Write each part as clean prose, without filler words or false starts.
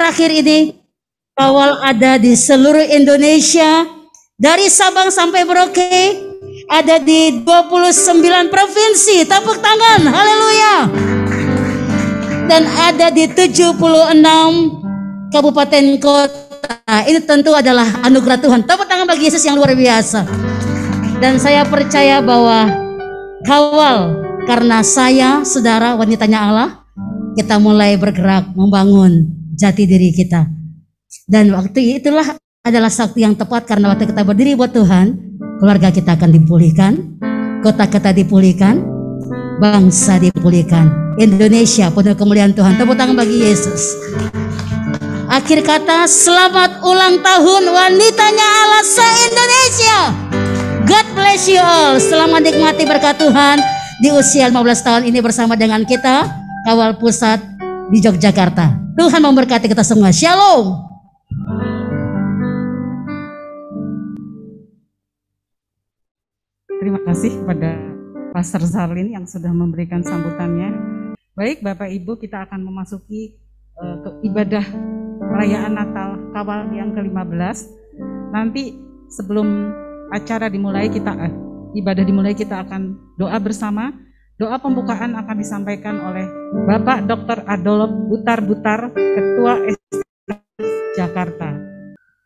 terakhir ini kawal ada di seluruh Indonesia, dari Sabang sampai Merauke, ada di 29 provinsi. Tepuk tangan, haleluya. Dan ada di 76 kabupaten kota. Ini tentu adalah anugerah Tuhan. Tepuk tangan bagi Yesus yang luar biasa. Dan saya percaya bahwa kawal, karena saya, saudara, wanitanya Allah, kita mulai bergerak membangun jati diri kita. Dan waktu itulah adalah waktu yang tepat, karena waktu kita berdiri buat Tuhan, keluarga kita akan dipulihkan, kota kita dipulihkan, bangsa dipulihkan, Indonesia penuh kemuliaan Tuhan. Tepuk tangan bagi Yesus. Akhir kata, selamat ulang tahun wanitanya Allah se-Indonesia. God bless you all. Selamat nikmati berkat Tuhan di usia 15 tahun ini bersama dengan kita, Kawal Pusat di Yogyakarta. Tuhan memberkati kita semua. Shalom. Terima kasih kepada Pastor Zarlin yang sudah memberikan sambutannya. Baik Bapak Ibu, kita akan memasuki ke ibadah perayaan Natal Kawal yang ke-15. Nanti sebelum acara dimulai, ibadah dimulai, kita akan doa bersama. Doa pembukaan akan disampaikan oleh Bapak Dr. Adolf Butar-Butar, Ketua SDA Jakarta.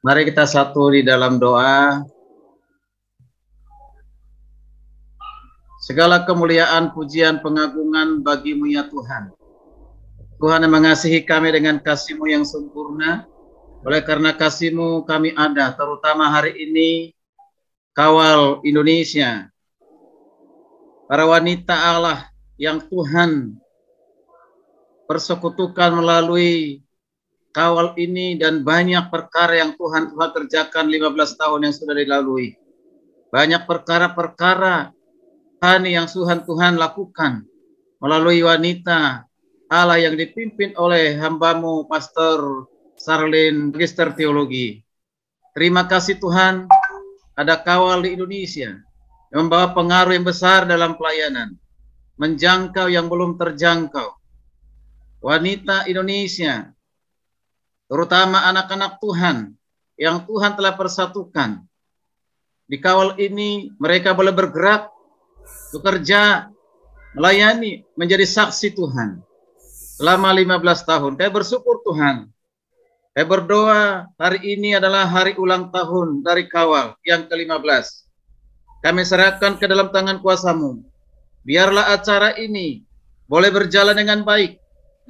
Mari kita satu di dalam doa. Segala kemuliaan, pujian, pengagungan bagi-Mu ya Tuhan. Tuhan yang mengasihi kami dengan kasih-Mu yang sempurna. Oleh karena kasih-Mu kami ada, terutama hari ini Kawal Indonesia. Para wanita Allah yang Tuhan persekutukan melalui kawal ini, dan banyak perkara yang Tuhan kerjakan 15 tahun yang sudah dilalui. Banyak perkara-perkara yang Tuhan lakukan melalui wanita Allah yang dipimpin oleh hamba-Mu Pastor Zarlin, Magister Teologi. Terima kasih Tuhan, ada kawal di Indonesia yang membawa pengaruh yang besar dalam pelayanan, menjangkau yang belum terjangkau. Wanita Indonesia, terutama anak-anak Tuhan yang Tuhan telah persatukan. Di kawal ini mereka boleh bergerak, bekerja, melayani, menjadi saksi Tuhan selama 15 tahun. Saya bersyukur Tuhan. Saya berdoa hari ini adalah hari ulang tahun dari kawal yang ke-15. Kami serahkan ke dalam tangan kuasa-Mu. Biarlah acara ini boleh berjalan dengan baik,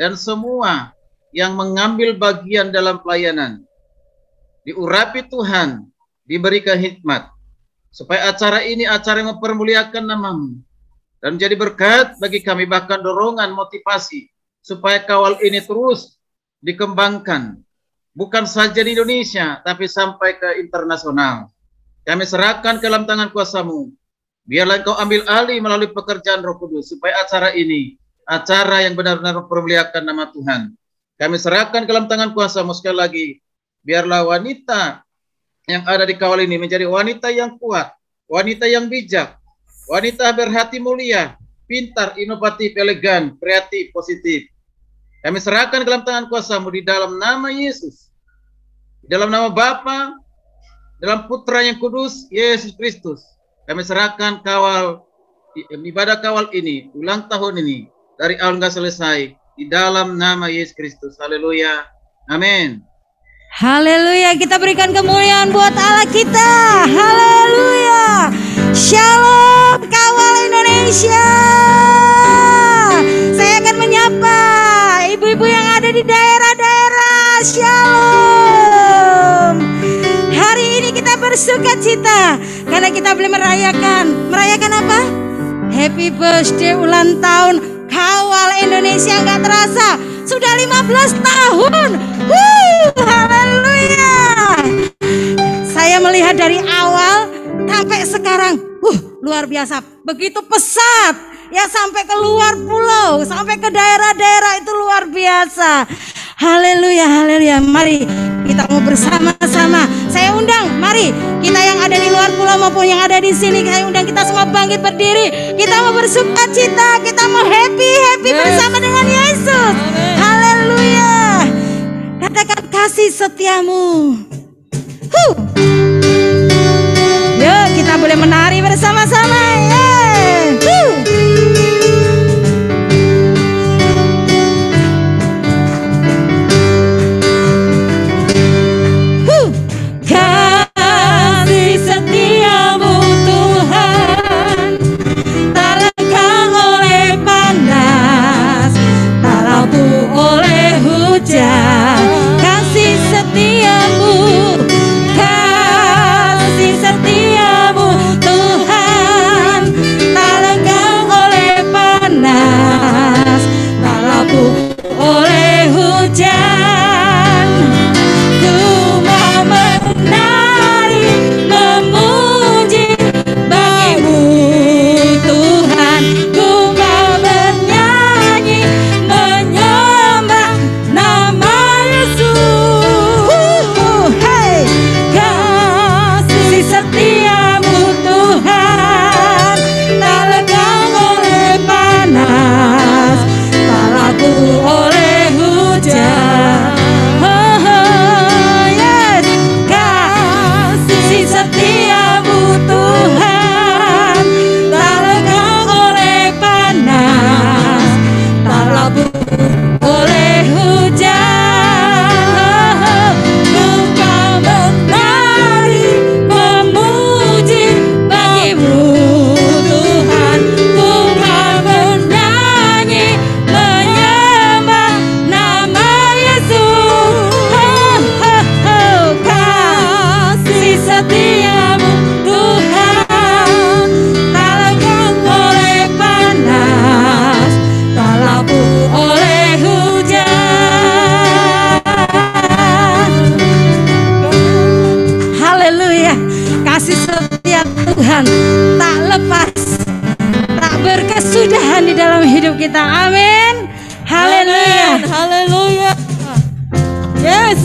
dan semua yang mengambil bagian dalam pelayanan diurapi Tuhan, diberikan hikmat, supaya acara ini acara yang mempermuliakan nama-Mu dan menjadi berkat bagi kami, bahkan dorongan, motivasi supaya kawal ini terus dikembangkan, bukan saja di Indonesia tapi sampai ke internasional. Kami serahkan ke dalam tangan kuasa-Mu. Biarlah Engkau ambil alih melalui pekerjaan Roh Kudus, supaya acara ini acara yang benar-benar mempermuliakan nama Tuhan. Kami serahkan ke dalam tangan kuasa-Mu. Sekali lagi, biarlah wanita yang ada di kawal ini menjadi wanita yang kuat, wanita yang bijak, wanita berhati mulia, pintar, inovatif, elegan, kreatif, positif. Kami serahkan ke dalam tangan kuasa-Mu di dalam nama Yesus, di dalam nama Bapa, dalam Putra yang kudus, Yesus Kristus. Kami serahkan kawal, ibadah kawal ini, ulang tahun ini, dari awal hingga selesai, di dalam nama Yesus Kristus. Haleluya. Amin. Haleluya, kita berikan kemuliaan buat Allah kita. Haleluya. Shalom Kawal Indonesia. Saya akan menyapa ibu-ibu yang ada di daerah-daerah. Shalom. Hari ini kita bersukacita karena kita boleh merayakan apa? Happy birthday ulang tahun Kawal Indonesia. Nggak terasa sudah 15 tahun. Haleluya. Saya melihat dari awal sampai sekarang, luar biasa. Begitu pesat, ya, sampai ke luar pulau, sampai ke daerah-daerah, itu luar biasa. Haleluya, haleluya. Mari kita mau bersama-sama. Saya undang, mari kita yang ada di luar pulau maupun yang ada di sini, saya undang kita semua bangkit berdiri. Kita mau bersukacita, kita mau happy bersama dengan Yesus. Haleluya. Katakan kasih setiamu. Yuk kita boleh menari bersama-sama. Kasih setiamu Tuhan, tak lekang oleh panas, tak rapuh oleh hujan. Kasih setiamu, kasih setiamu Tuhan, tak lekang oleh panas, tak rapuh oleh hujan. Ku mau menari, memuji bagimu Tuhan. Ku mau bernyanyi, menyembah nama Yesus. Hey, kasih setiamu Tuhan, tak lekang oleh panas, tak rapuh oleh hujan. Yes, kasih setiamu Tuhan, tak lekang oleh panas, tak rapuh oleh hujan. Ku mau menari, memuji bagimu Tuhan. Ku mau bernyanyi, menyembah nama Yesus. Kasih setiamu Tuhan, tak lekang oleh panas, tak rapuh oleh hujan. Haleluya. Kasih setia Tuhan tak lepas, tak berkesudahan di dalam hidup kita. Amin. Haleluya. Haleluya. Yes.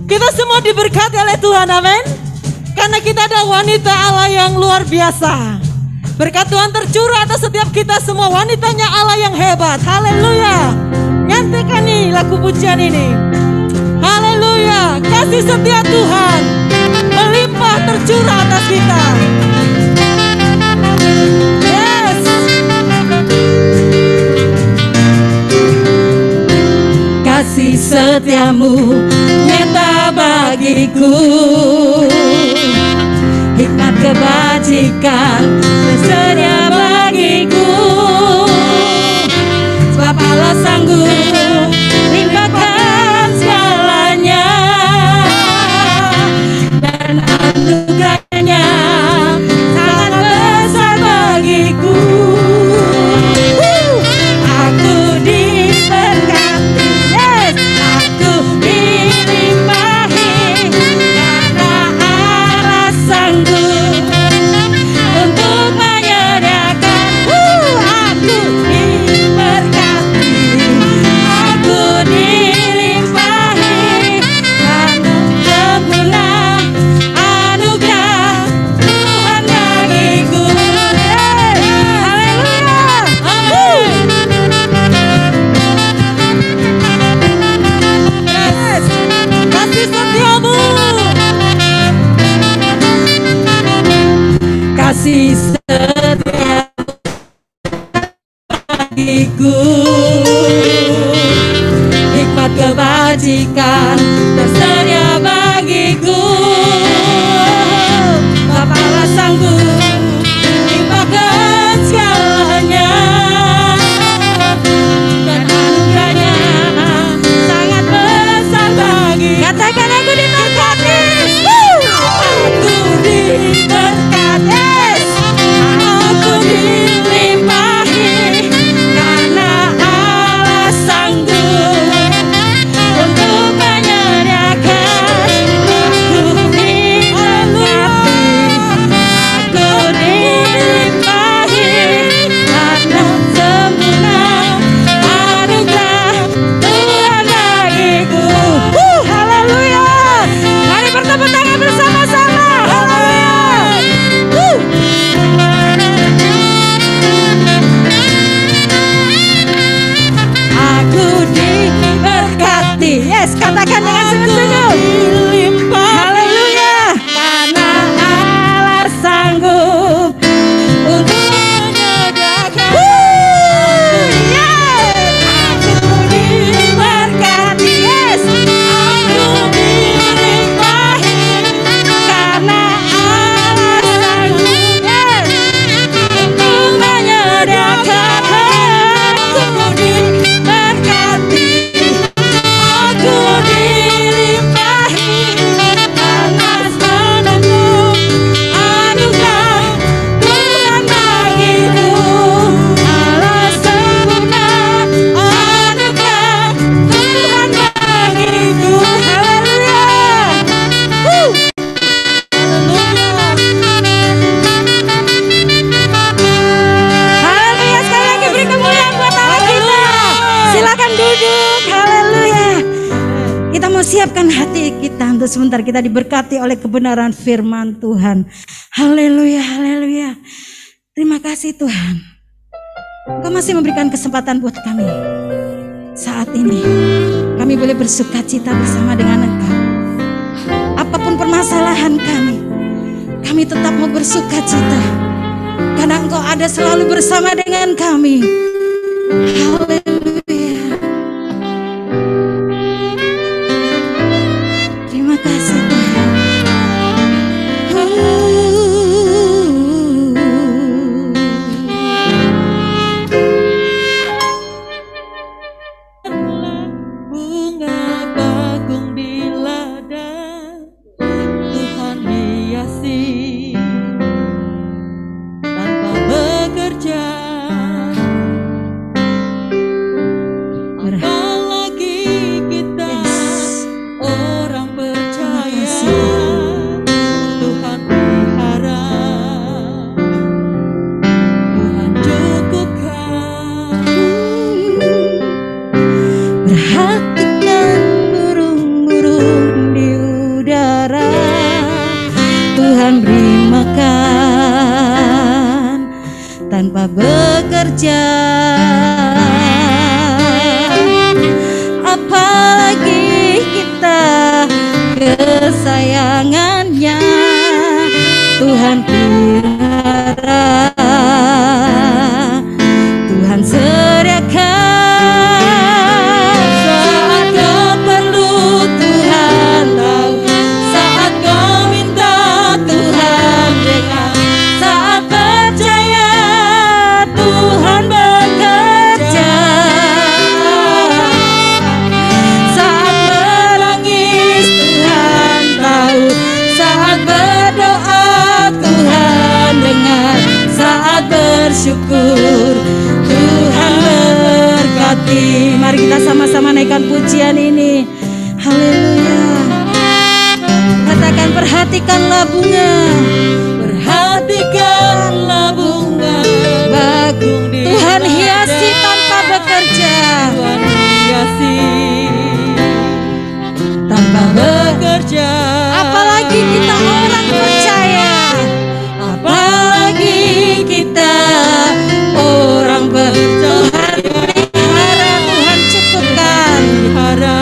Kita semua diberkati oleh Tuhan, amin. Karena kita ada wanita Allah yang luar biasa. Berkat Tuhan tercurah atas setiap kita semua, wanitanya Allah yang hebat. Haleluya. Nyantikan nih lagu pujian ini. Haleluya. Kasih setia Tuhan melimpah tercurah atas kita. Yes. Kasih setiamu nyata bagiku, hikmat kebajikan tersedia bagiku. Sebab Allah sanggup limpahkan segalanya, dan anugerahnya sangat besar bagiku. Aku diberkati, yes, aku dilimpahi, karena Allah sanggup untuk menyediakan. Aku diberkati, aku dilimpahi, karena sempurna anugerah Tuhan bagiku. Haleluya. Yes. Kasih setiamu. Kasih setia bagiku, hikmat kebajikan tersedia bagiku. Bapa Allah sanggup limpahkan segalanya, dan anugerahnya sangat besar bagi. Katakan aku diberkati. Aku diberkati. Aku dilimpahi, karena Allah sanggup untuk menyediakan. Persiapkan hati kita untuk sebentar kita diberkati oleh kebenaran firman Tuhan. Haleluya, haleluya. Terima kasih Tuhan. Engkau masih memberikan kesempatan buat kami. Saat ini kami boleh bersuka cita bersama dengan Engkau. Apapun permasalahan kami tetap mau bersuka cita. Karena Engkau ada selalu bersama dengan kami. Haleluya. Terima kasih Tuhan. Bunga bakung di ladang Tuhan hiasi tanpa bekerja. Apalagi kita orang percaya Tuhan pelihara, Tuhan cukupkan. Perhatikan burung-burung di udara, Tuhan beri makan tanpa bekerja. Apalagi kita kesayangannya, Tuhan pelihara, Tuhan sediakan. Saat kau perlu Tuhan tahu, saat kau minta Tuhan dengar, saat percaya Tuhan bekerja, saat menangis Tuhan tahu, saat berdoa Tuhan dengar, saat bersyukur Tuhan berkati. Mari kita sama-sama naikkan pujian ini. Haleluya. Katakan perhatikanlah bunga, perhatikanlah bunga bakung di Tuhan hiasi tanpa bekerja, Tuhan hiasi tanpa bekerja. apalagi kita orang percaya, apalagi kita orang Tuhan pelihara, Tuhan cukupkan, Pelihara.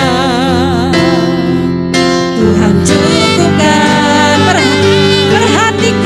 Tuhan cukupkan. Perhatikan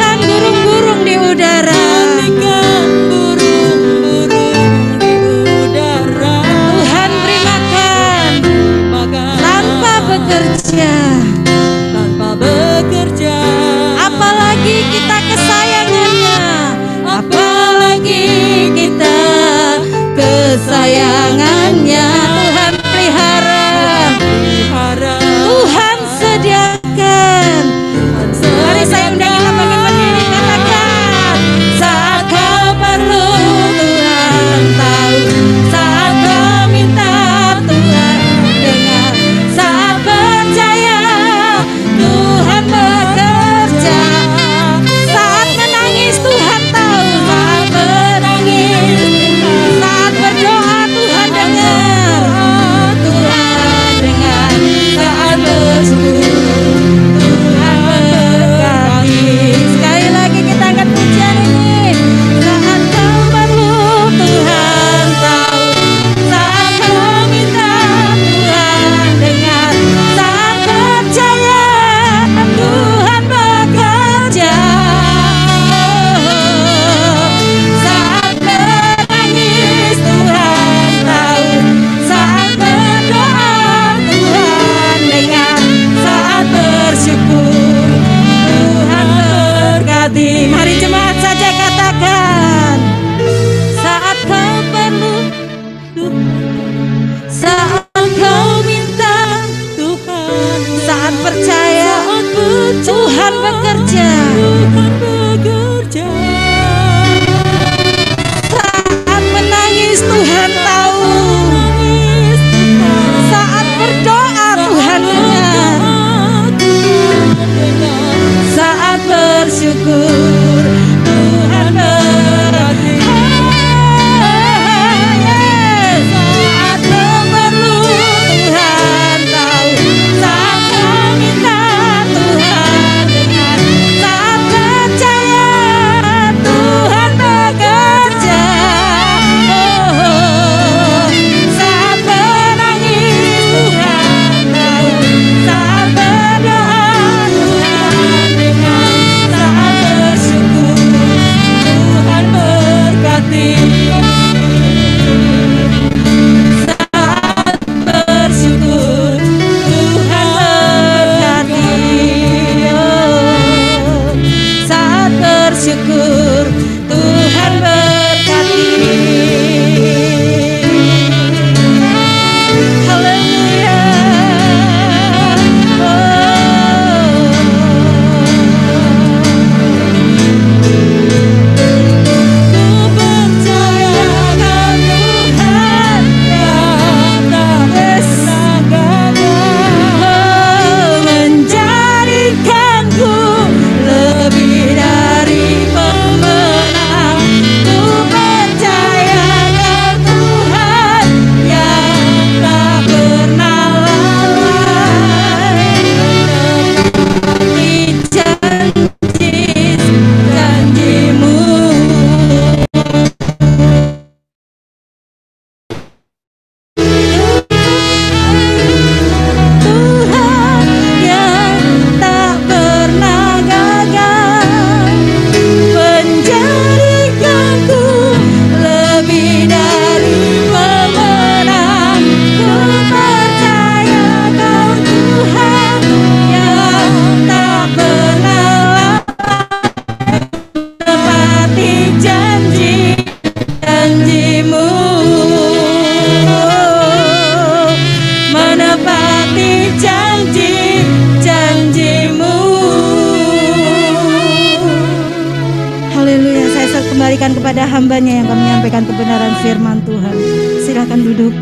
kembalikan kepada hambanya yang akan menyampaikan kebenaran firman Tuhan. Silakan duduk.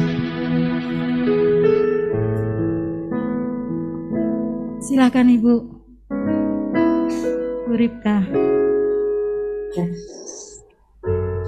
Silakan Ibu. Bu Ripka.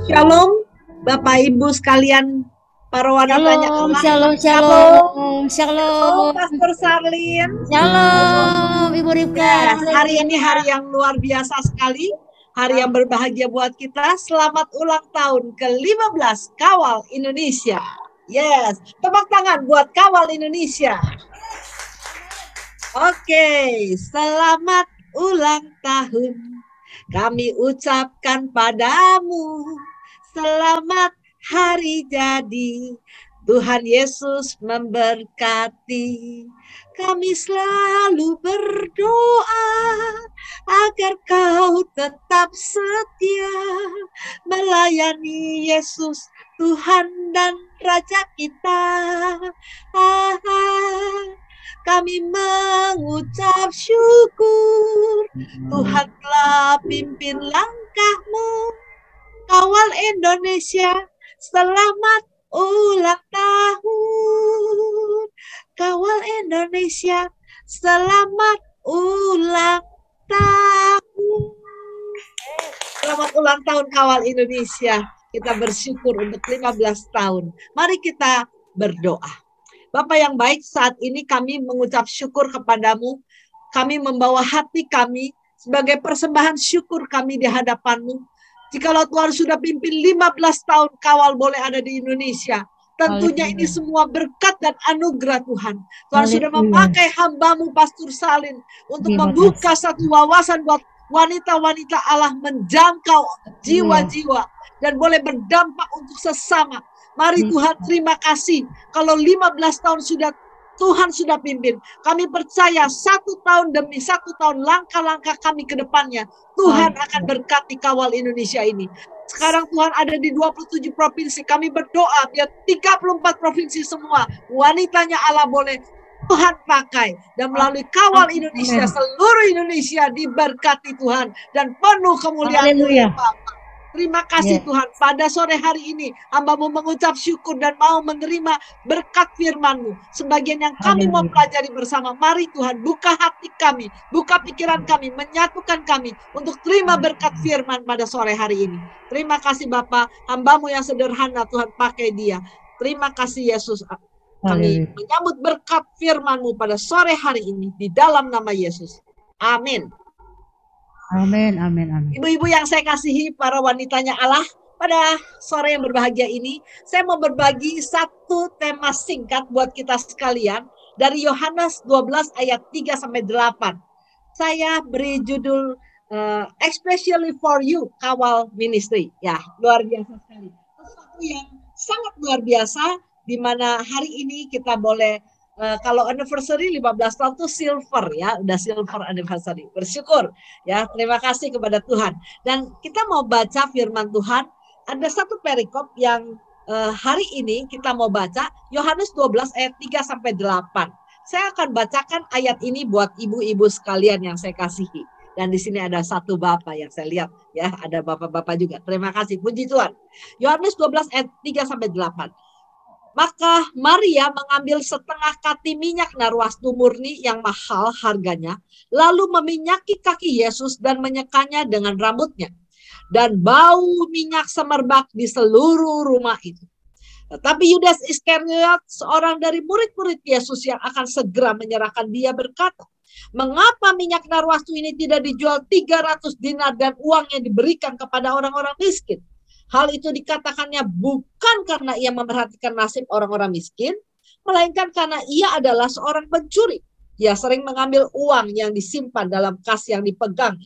Shalom, Bapak Ibu sekalian, para wanitanya Allah. Shalom, shalom, shalom, Pastor Sarlin. shalom, Ibu Ripka. Yes, hari ini hari yang luar biasa sekali, hari yang berbahagia buat kita. Selamat ulang tahun ke-15 Kawal Indonesia. Yes, tepuk tangan buat Kawal Indonesia. Oke, selamat ulang tahun kami ucapkan padamu. Selamat hari jadi, Tuhan Yesus memberkati. Kami selalu berdoa agar kau tetap setia melayani Yesus, Tuhan dan Raja kita. Kami mengucap syukur, Tuhan telah pimpin langkahmu. Kawal Indonesia, selamat ulang tahun. Kawal Indonesia, selamat ulang tahun. Selamat ulang tahun Kawal Indonesia. Kita bersyukur untuk 15 tahun. Mari kita berdoa. Bapak yang baik, saat ini kami mengucap syukur kepadamu. Kami membawa hati kami sebagai persembahan syukur kami di hadapan-Mu. Jikalau Tuhan sudah pimpin 15 tahun Kawal boleh ada di Indonesia, tentunya ini semua berkat dan anugerah Tuhan. Tuhan sudah memakai hamba-Mu Pastor Salin untuk membuka satu wawasan buat wanita-wanita Allah menjangkau jiwa-jiwa dan boleh berdampak untuk sesama. Mari Tuhan, terima kasih. Kalau 15 tahun Tuhan sudah pimpin. Kami percaya 1 tahun demi 1 tahun langkah-langkah kami ke depannya. Tuhan akan berkati Kawal Indonesia ini. Sekarang Tuhan ada di 27 provinsi. Kami berdoa biar 34 provinsi semua wanitanya Allah boleh Tuhan pakai. Dan melalui Kawal Indonesia, seluruh Indonesia diberkati Tuhan. Dan penuh kemuliaan Tuhan. Terima kasih Tuhan, pada sore hari ini hamba-Mu mengucap syukur dan mau menerima berkat firman-Mu. Sebagian yang kami mau pelajari bersama, mari Tuhan buka hati kami, buka pikiran kami, menyatukan kami untuk terima berkat firman pada sore hari ini. Terima kasih Bapa, hamba-Mu yang sederhana Tuhan pakai dia. Terima kasih Yesus, kami menyambut berkat firman-Mu pada sore hari ini di dalam nama Yesus. Amin. Amin, amin, amin. Ibu-ibu yang saya kasihi, para wanitanya Allah, pada sore yang berbahagia ini, saya mau berbagi satu tema singkat buat kita sekalian dari Yohanes 12 ayat 3-8. Saya beri judul Especially for You, Kawal Ministry. Ya, luar biasa sekali. Sesuatu yang sangat luar biasa, di mana hari ini kita boleh kalau anniversary 15 tahun itu silver ya, udah silver anniversary. Bersyukur ya, terima kasih kepada Tuhan. Dan kita mau baca firman Tuhan. Ada satu perikop yang hari ini kita mau baca, Yohanes 12 ayat 3-8. Saya akan bacakan ayat ini buat ibu-ibu sekalian yang saya kasihi. Dan di sini ada satu bapak yang saya lihat ya, ada bapak-bapak juga. Terima kasih, puji Tuhan. Yohanes 12 ayat 3-8. Maka Maria mengambil setengah kati minyak narwastu murni yang mahal harganya, lalu meminyaki kaki Yesus dan menyekanya dengan rambutnya. Dan bau minyak semerbak di seluruh rumah itu. Tetapi Yudas Iskariot, seorang dari murid-murid Yesus yang akan segera menyerahkan dia, berkata, mengapa minyak narwastu ini tidak dijual 300 dinar dan uangnya diberikan kepada orang-orang miskin? Hal itu dikatakannya bukan karena ia memperhatikan nasib orang-orang miskin, melainkan karena ia adalah seorang pencuri. Ia sering mengambil uang yang disimpan dalam kas yang dipegang.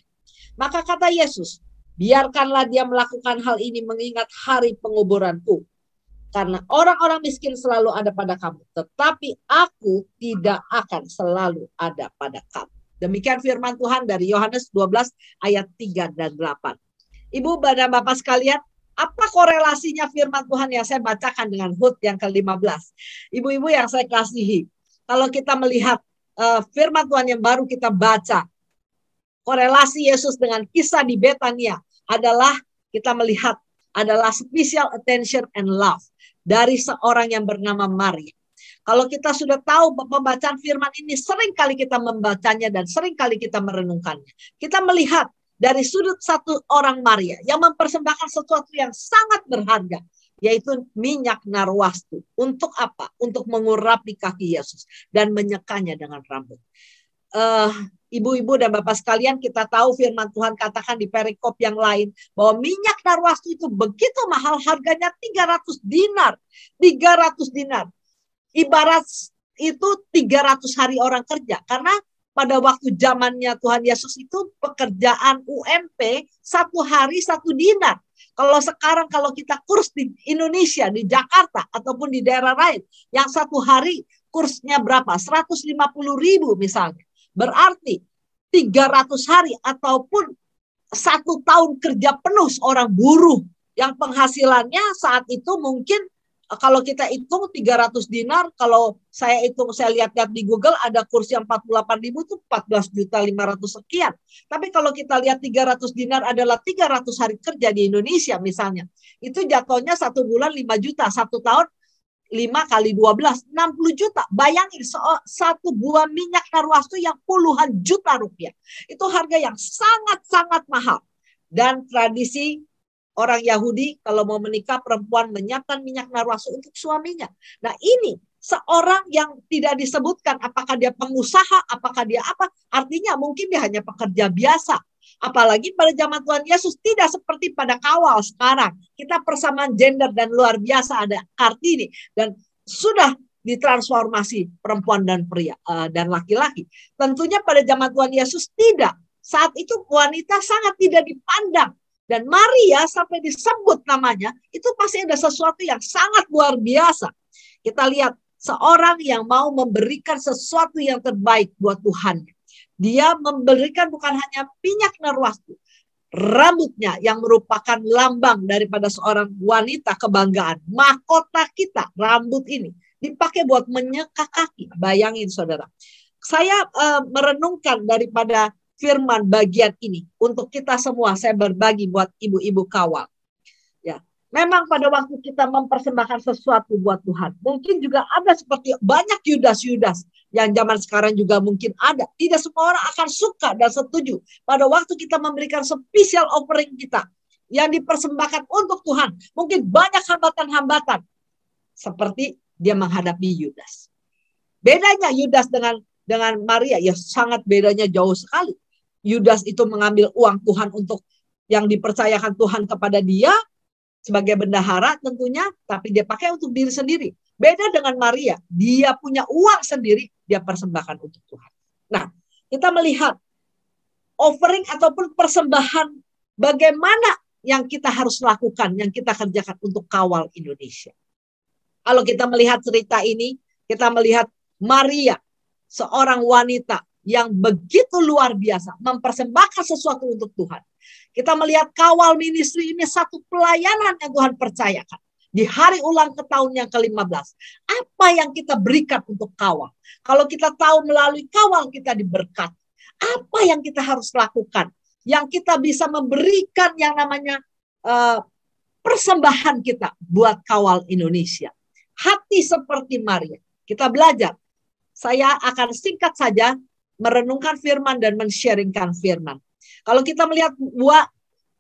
Maka kata Yesus, biarkanlah dia melakukan hal ini mengingat hari penguburanku. Karena orang-orang miskin selalu ada pada kamu, tetapi aku tidak akan selalu ada pada kamu. Demikian firman Tuhan dari Yohanes 12 ayat 3 dan 8. Ibu dan Bapak sekalian, apa korelasinya firman Tuhan yang saya bacakan dengan HUT yang ke-15? Ibu-ibu yang saya kasihi, kalau kita melihat firman Tuhan yang baru kita baca, korelasi Yesus dengan kisah di Betania adalah kita melihat adalah special attention and love dari seorang yang bernama Maria. Kalau kita sudah tahu pembacaan firman ini, sering kali kita membacanya dan sering kali kita merenungkannya. Kita melihat dari sudut satu orang Maria yang mempersembahkan sesuatu yang sangat berharga, yaitu minyak narwastu. Untuk apa? Untuk mengurapi kaki Yesus dan menyekanya dengan rambut. Ibu-ibu dan bapak sekalian, kita tahu firman Tuhan katakan di perikop yang lain bahwa minyak narwastu itu begitu mahal, harganya 300 dinar. 300 dinar. Ibarat itu 300 hari orang kerja. Karena pada waktu zamannya Tuhan Yesus itu pekerjaan UMP 1 hari 1 dinar. Kalau sekarang kalau kita kurs di Indonesia, di Jakarta ataupun di daerah lain, yang 1 hari kursnya berapa? 150.000 misalnya. Berarti 300 hari ataupun 1 tahun kerja penuh seorang buruh yang penghasilannya saat itu mungkin kalau kita hitung 300 dinar, kalau saya hitung, saya lihat-lihat di Google ada kurs yang 48.000 itu 14.500.000 sekian. Tapi kalau kita lihat 300 dinar adalah 300 hari kerja di Indonesia misalnya. Itu jatuhnya 1 bulan 5 juta, 1 tahun 5 kali 12, 60 juta. Bayangin 1 buah minyak narwastu yang puluhan juta rupiah. Itu harga yang sangat-sangat mahal. Dan tradisi orang Yahudi kalau mau menikah, perempuan menyiapkan minyak narwastu untuk suaminya. Nah ini seorang yang tidak disebutkan apakah dia pengusaha, apakah dia apa. Artinya mungkin dia hanya pekerja biasa. Apalagi pada zaman Tuhan Yesus tidak seperti pada kawal sekarang. Kita persamaan gender dan luar biasa ada Kartini. Dan sudah ditransformasi perempuan dan pria dan laki-laki. Tentunya pada zaman Tuhan Yesus tidak. Saat itu wanita sangat tidak dipandang. Dan Maria sampai disebut namanya, itu pasti ada sesuatu yang sangat luar biasa. Kita lihat seorang yang mau memberikan sesuatu yang terbaik buat Tuhan. Dia memberikan bukan hanya minyak narwastu, rambutnya yang merupakan lambang daripada seorang wanita kebanggaan. Mahkota kita, rambut ini, dipakai buat menyeka kaki. Bayangin saudara. Saya merenungkan daripada firman bagian ini untuk kita semua, saya berbagi buat ibu-ibu kawal. Ya, memang pada waktu kita mempersembahkan sesuatu buat Tuhan, mungkin juga ada seperti banyak Yudas-Yudas yang zaman sekarang juga mungkin ada. Tidak semua orang akan suka dan setuju pada waktu kita memberikan special offering kita yang dipersembahkan untuk Tuhan. Mungkin banyak hambatan-hambatan seperti dia menghadapi Yudas. Bedanya Yudas dengan Maria ya sangat bedanya jauh sekali. Yudas itu mengambil uang Tuhan untuk yang dipercayakan Tuhan kepada dia sebagai bendahara tentunya, tapi dia pakai untuk diri sendiri. Beda dengan Maria, dia punya uang sendiri, dia persembahkan untuk Tuhan. Nah, kita melihat offering ataupun persembahan bagaimana yang kita harus lakukan, yang kita kerjakan untuk kawal Indonesia. Kalau kita melihat cerita ini, kita melihat Maria, seorang wanita yang begitu luar biasa, mempersembahkan sesuatu untuk Tuhan. Kita melihat kawal ministry ini satu pelayanan yang Tuhan percayakan. Di hari ulang ke tahun yang ke-15. Apa yang kita berikan untuk kawal? Kalau kita tahu melalui kawal kita diberkati. Apa yang kita harus lakukan? Yang kita bisa memberikan yang namanya persembahan kita buat kawal Indonesia. Hati seperti Maria. Kita belajar. Saya akan singkat saja merenungkan firman dan men-sharingkan firman. Kalau kita melihat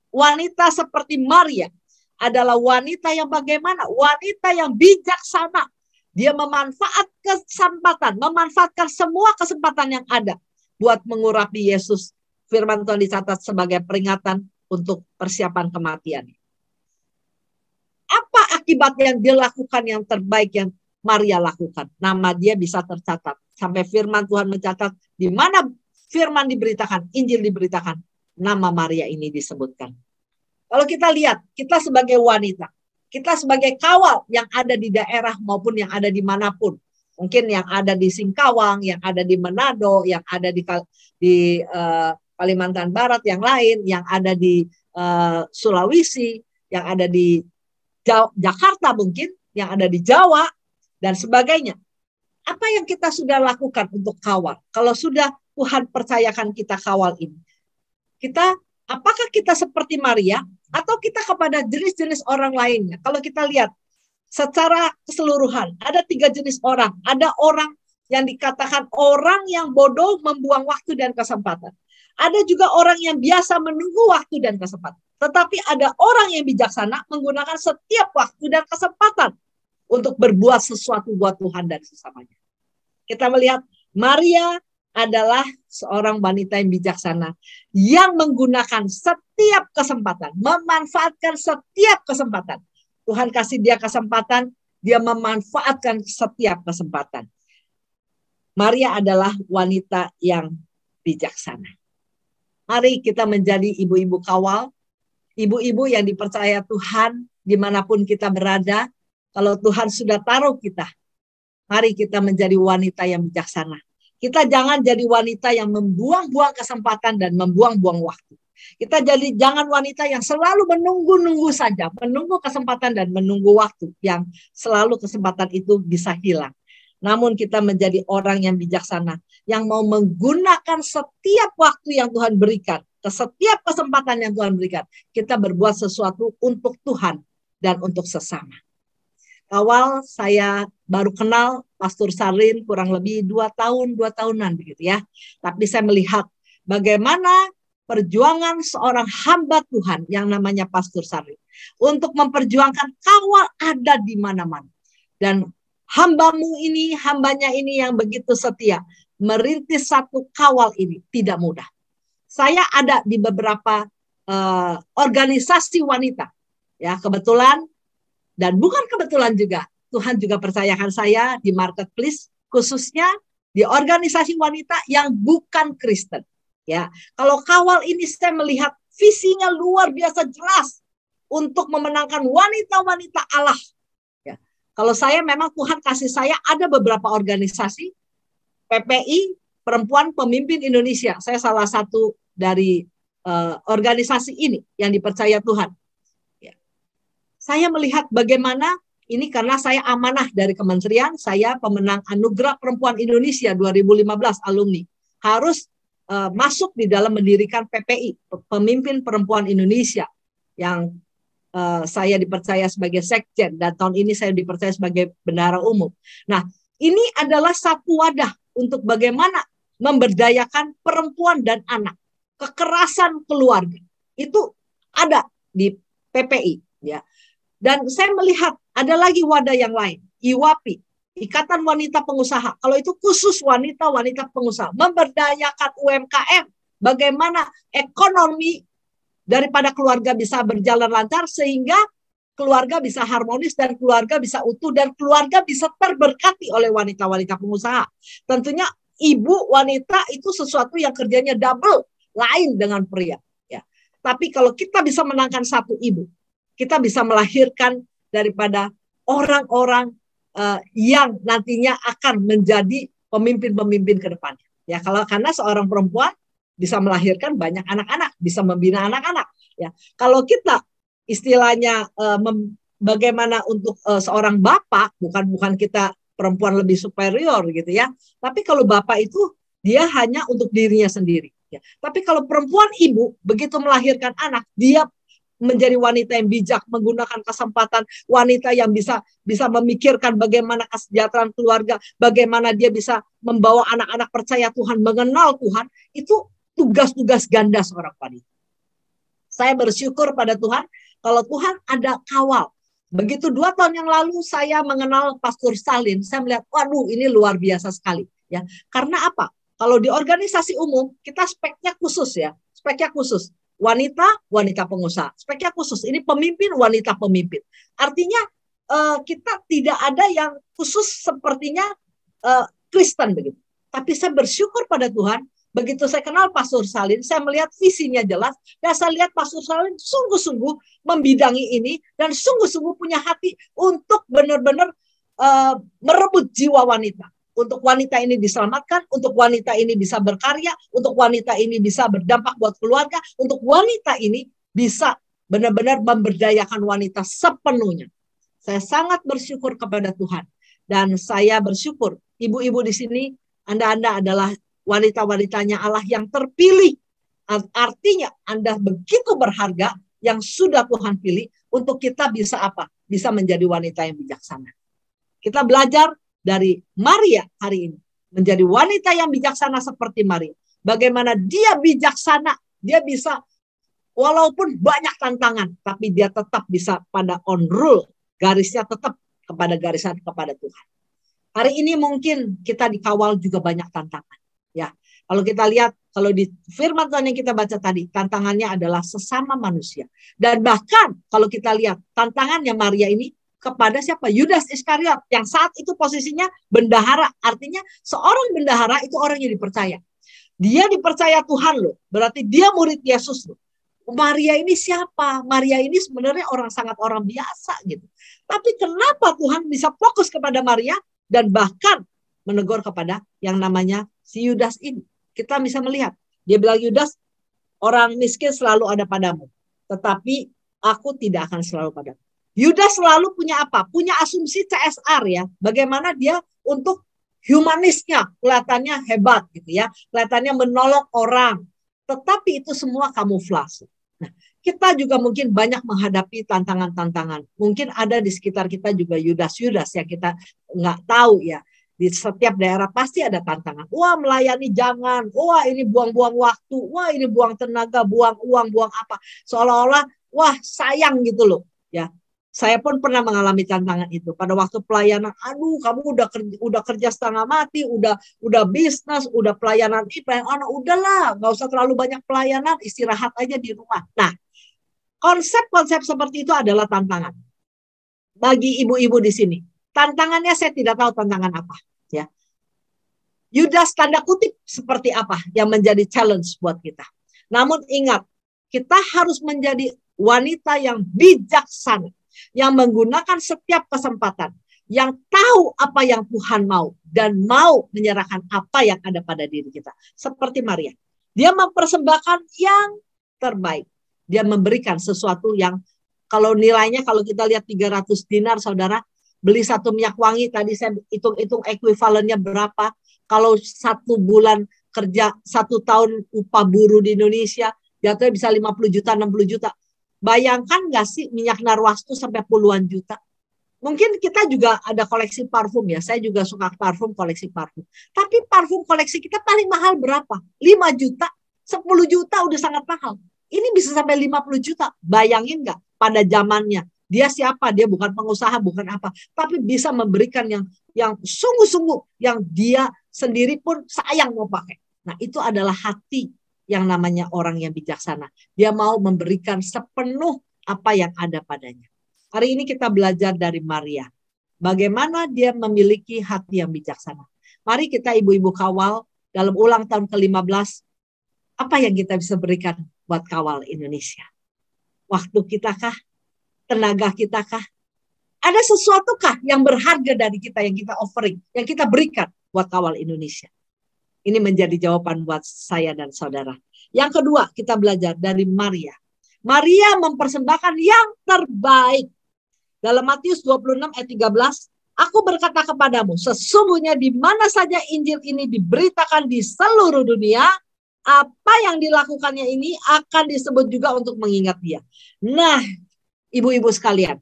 wanita seperti Maria adalah wanita yang bagaimana? Wanita yang bijaksana. Dia memanfaatkan semua kesempatan yang ada buat mengurapi Yesus. Firman Tuhan dicatat sebagai peringatan untuk persiapan kematian. Apa akibat yang dia lakukan yang terbaik yang Maria lakukan? Nama dia bisa tercatat. Sampai firman Tuhan mencatat di mana firman diberitakan, Injil diberitakan, nama Maria ini disebutkan. Kalau kita lihat, kita sebagai wanita, kita sebagai kawal yang ada di daerah maupun yang ada dimanapun, mungkin yang ada di Singkawang, yang ada di Manado, yang ada di Kalimantan Barat, yang lain, yang ada di Sulawesi, yang ada di Jakarta mungkin, yang ada di Jawa, dan sebagainya. Apa yang kita sudah lakukan untuk kawal? Kalau sudah Tuhan percayakan kita kawal ini, kita Apakah kita seperti Maria atau kita kepada jenis-jenis orang lainnya? Kalau kita lihat secara keseluruhan, ada 3 jenis orang. Ada orang yang dikatakan orang yang bodoh membuang waktu dan kesempatan. Ada juga orang yang biasa menunggu waktu dan kesempatan. Tetapi ada orang yang bijaksana menggunakan setiap waktu dan kesempatan untuk berbuat sesuatu buat Tuhan dan sesamanya. Kita melihat Maria adalah seorang wanita yang bijaksana yang menggunakan setiap kesempatan, memanfaatkan setiap kesempatan. Tuhan kasih dia kesempatan, dia memanfaatkan setiap kesempatan. Maria adalah wanita yang bijaksana. Mari kita menjadi ibu-ibu kawal, ibu-ibu yang dipercaya Tuhan dimanapun kita berada. Kalau Tuhan sudah taruh kita, mari kita menjadi wanita yang bijaksana. Kita jangan jadi wanita yang membuang-buang kesempatan dan membuang-buang waktu. Kita jangan wanita yang selalu menunggu-nunggu saja, menunggu kesempatan dan menunggu waktu yang selalu kesempatan itu bisa hilang. Namun kita menjadi orang yang bijaksana, yang mau menggunakan setiap waktu yang Tuhan berikan, setiap kesempatan yang Tuhan berikan, kita berbuat sesuatu untuk Tuhan dan untuk sesama. Awal saya baru kenal Pastor Sarlin kurang lebih 2 tahunan begitu ya. Tapi saya melihat bagaimana perjuangan seorang hamba Tuhan yang namanya Pastor Sarlin untuk memperjuangkan kawal ada di mana-mana. Dan hambanya ini yang begitu setia merintis satu kawal ini tidak mudah. Saya ada di beberapa organisasi wanita ya, kebetulan. Dan bukan kebetulan juga, Tuhan juga percayakan saya di marketplace, khususnya di organisasi wanita yang bukan Kristen. Ya, kalau kawal ini saya melihat visinya luar biasa jelas untuk memenangkan wanita-wanita Allah. Ya, kalau saya memang Tuhan kasih saya ada beberapa organisasi, PPI, Perempuan Pemimpin Indonesia. Saya salah satu dari organisasi ini yang dipercaya Tuhan. Saya melihat bagaimana ini karena saya amanah dari kementerian, saya pemenang Anugerah Perempuan Indonesia 2015 alumni. Harus masuk di dalam mendirikan PPI, Pemimpin Perempuan Indonesia, yang saya dipercaya sebagai sekjen dan tahun ini saya dipercaya sebagai bendahara umum. Nah, ini adalah satu wadah untuk bagaimana memberdayakan perempuan dan anak. Kekerasan keluarga itu ada di PPI ya. Dan saya melihat ada lagi wadah yang lain, IWAPI, Ikatan Wanita Pengusaha. Kalau itu khusus wanita-wanita pengusaha, memberdayakan UMKM, bagaimana ekonomi daripada keluarga bisa berjalan lancar sehingga keluarga bisa harmonis dan keluarga bisa utuh dan keluarga bisa terberkati oleh wanita-wanita pengusaha. Tentunya ibu wanita itu sesuatu yang kerjanya double, lain dengan pria. Ya. Tapi kalau kita bisa menangkan satu ibu, kita bisa melahirkan daripada orang-orang yang nantinya akan menjadi pemimpin-pemimpin ke depan. Ya, karena seorang perempuan bisa melahirkan banyak anak-anak, bisa membina anak-anak. Ya, kalau kita istilahnya bagaimana untuk seorang bapak, bukan kita perempuan lebih superior gitu ya. Tapi kalau bapak itu dia hanya untuk dirinya sendiri. Ya. Tapi kalau perempuan ibu begitu melahirkan anak, dia menjadi wanita yang bijak, menggunakan kesempatan, wanita yang bisa memikirkan bagaimana kesejahteraan keluarga, bagaimana dia bisa membawa anak-anak percaya Tuhan, mengenal Tuhan, itu tugas-tugas ganda seorang wanita. Saya bersyukur pada Tuhan, kalau Tuhan ada kawal. Begitu 2 tahun yang lalu saya mengenal Pastor Sarlin, saya melihat, waduh ini luar biasa sekali. Ya, karena apa? Kalau di organisasi umum, kita speknya khusus ya, speknya khusus. Wanita pengusaha, speknya khusus. Ini pemimpin, wanita pemimpin. Artinya kita tidak ada yang khusus sepertinya Kristen begitu. Tapi saya bersyukur pada Tuhan, begitu saya kenal Pastor Sarlin, saya melihat visinya jelas, dan saya lihat Pastor Sarlin sungguh-sungguh membidangi ini, dan sungguh-sungguh punya hati untuk benar-benar merebut jiwa wanita. Untuk wanita ini diselamatkan, untuk wanita ini bisa berkarya, untuk wanita ini bisa berdampak buat keluarga, untuk wanita ini bisa benar-benar memberdayakan wanita sepenuhnya. Saya sangat bersyukur kepada Tuhan. Dan saya bersyukur, ibu-ibu di sini, Anda adalah wanita-wanitanya Allah yang terpilih, Artinya Anda begitu berharga yang sudah Tuhan pilih untuk kita bisa apa? Bisa menjadi wanita yang bijaksana. Kita belajar dari Maria hari ini. Menjadi wanita yang bijaksana seperti Maria. Bagaimana dia bijaksana, dia bisa walaupun banyak tantangan, tapi dia tetap bisa pada on rule, garisnya tetap kepada garisan kepada Tuhan. Hari ini mungkin kita dikawal juga banyak tantangan. Ya, kalau kita lihat, kalau di firman Tuhan yang kita baca tadi, tantangannya adalah sesama manusia. Dan bahkan kalau kita lihat tantangannya Maria ini kepada siapa? Yudas Iskariot, yang saat itu posisinya bendahara. Artinya seorang bendahara itu orang yang dipercaya. Dia dipercaya Tuhan loh, berarti dia murid Yesus loh. Maria ini siapa? Maria ini sebenarnya sangat orang biasa gitu. Tapi kenapa Tuhan bisa fokus kepada Maria dan bahkan menegur kepada yang namanya si Yudas ini? Kita bisa melihat, dia bilang, Yudas, orang miskin selalu ada padamu, tetapi aku tidak akan selalu padamu. Yudas selalu punya apa? Punya asumsi CSR ya. Bagaimana dia untuk humanisnya kelihatannya hebat gitu ya, kelihatannya menolong orang, tetapi itu semua kamuflase. Nah, kita juga mungkin banyak menghadapi tantangan-tantangan. Mungkin ada di sekitar kita juga Yudas-Yudas yang kita nggak tahu ya. Di setiap daerah pasti ada tantangan. Wah, melayani jangan. Wah, ini buang-buang waktu. Wah, ini buang tenaga, buang uang, buang apa. Seolah-olah, wah sayang gitu loh. Ya. Saya pun pernah mengalami tantangan itu pada waktu pelayanan. Aduh, kamu udah kerja setengah mati, udah bisnis, udah pelayanan ini, udahlah, nggak usah terlalu banyak pelayanan, istirahat aja di rumah. Nah, konsep-konsep seperti itu adalah tantangan bagi ibu-ibu di sini. Tantangannya saya tidak tahu tantangan apa, ya. Yudas tanda kutip seperti apa yang menjadi challenge buat kita. Namun ingat, kita harus menjadi wanita yang bijaksana, yang menggunakan setiap kesempatan, yang tahu apa yang Tuhan mau, dan mau menyerahkan apa yang ada pada diri kita. Seperti Maria. Dia mempersembahkan yang terbaik. Dia memberikan sesuatu yang, kalau nilainya, kalau kita lihat 300 dinar, saudara, beli satu minyak wangi, tadi saya hitung-hitung ekuivalennya berapa. Kalau 1 bulan kerja, 1 tahun upah buruh di Indonesia, jatuhnya bisa 50 juta, 60 juta. Bayangkan nggak sih minyak narwastu sampai puluhan juta. Mungkin kita juga ada koleksi parfum ya. Saya juga suka parfum, koleksi parfum. Tapi parfum koleksi kita paling mahal berapa? 5 juta, 10 juta udah sangat mahal. Ini bisa sampai 50 juta. Bayangin nggak pada zamannya. Dia siapa? Dia bukan pengusaha, bukan apa. Tapi bisa memberikan yang sungguh-sungguh. Yang dia sendiri pun sayang mau pakai. Nah, itu adalah hati yang namanya orang yang bijaksana. Dia mau memberikan sepenuh apa yang ada padanya. Hari ini kita belajar dari Maria. Bagaimana dia memiliki hati yang bijaksana. Mari kita ibu-ibu kawal dalam ulang tahun ke-15. Apa yang kita bisa berikan buat kawal Indonesia? Waktu kita kah? Tenaga kita kah? Ada sesuatu kah yang berharga dari kita, yang kita offering, yang kita berikan buat kawal Indonesia? Ini menjadi jawaban buat saya dan saudara. Yang kedua, kita belajar dari Maria. Maria mempersembahkan yang terbaik. Dalam Matius 26 ayat 13, aku berkata kepadamu, sesungguhnya di mana saja Injil ini diberitakan di seluruh dunia, apa yang dilakukannya ini akan disebut juga untuk mengingat dia. Nah, ibu-ibu sekalian,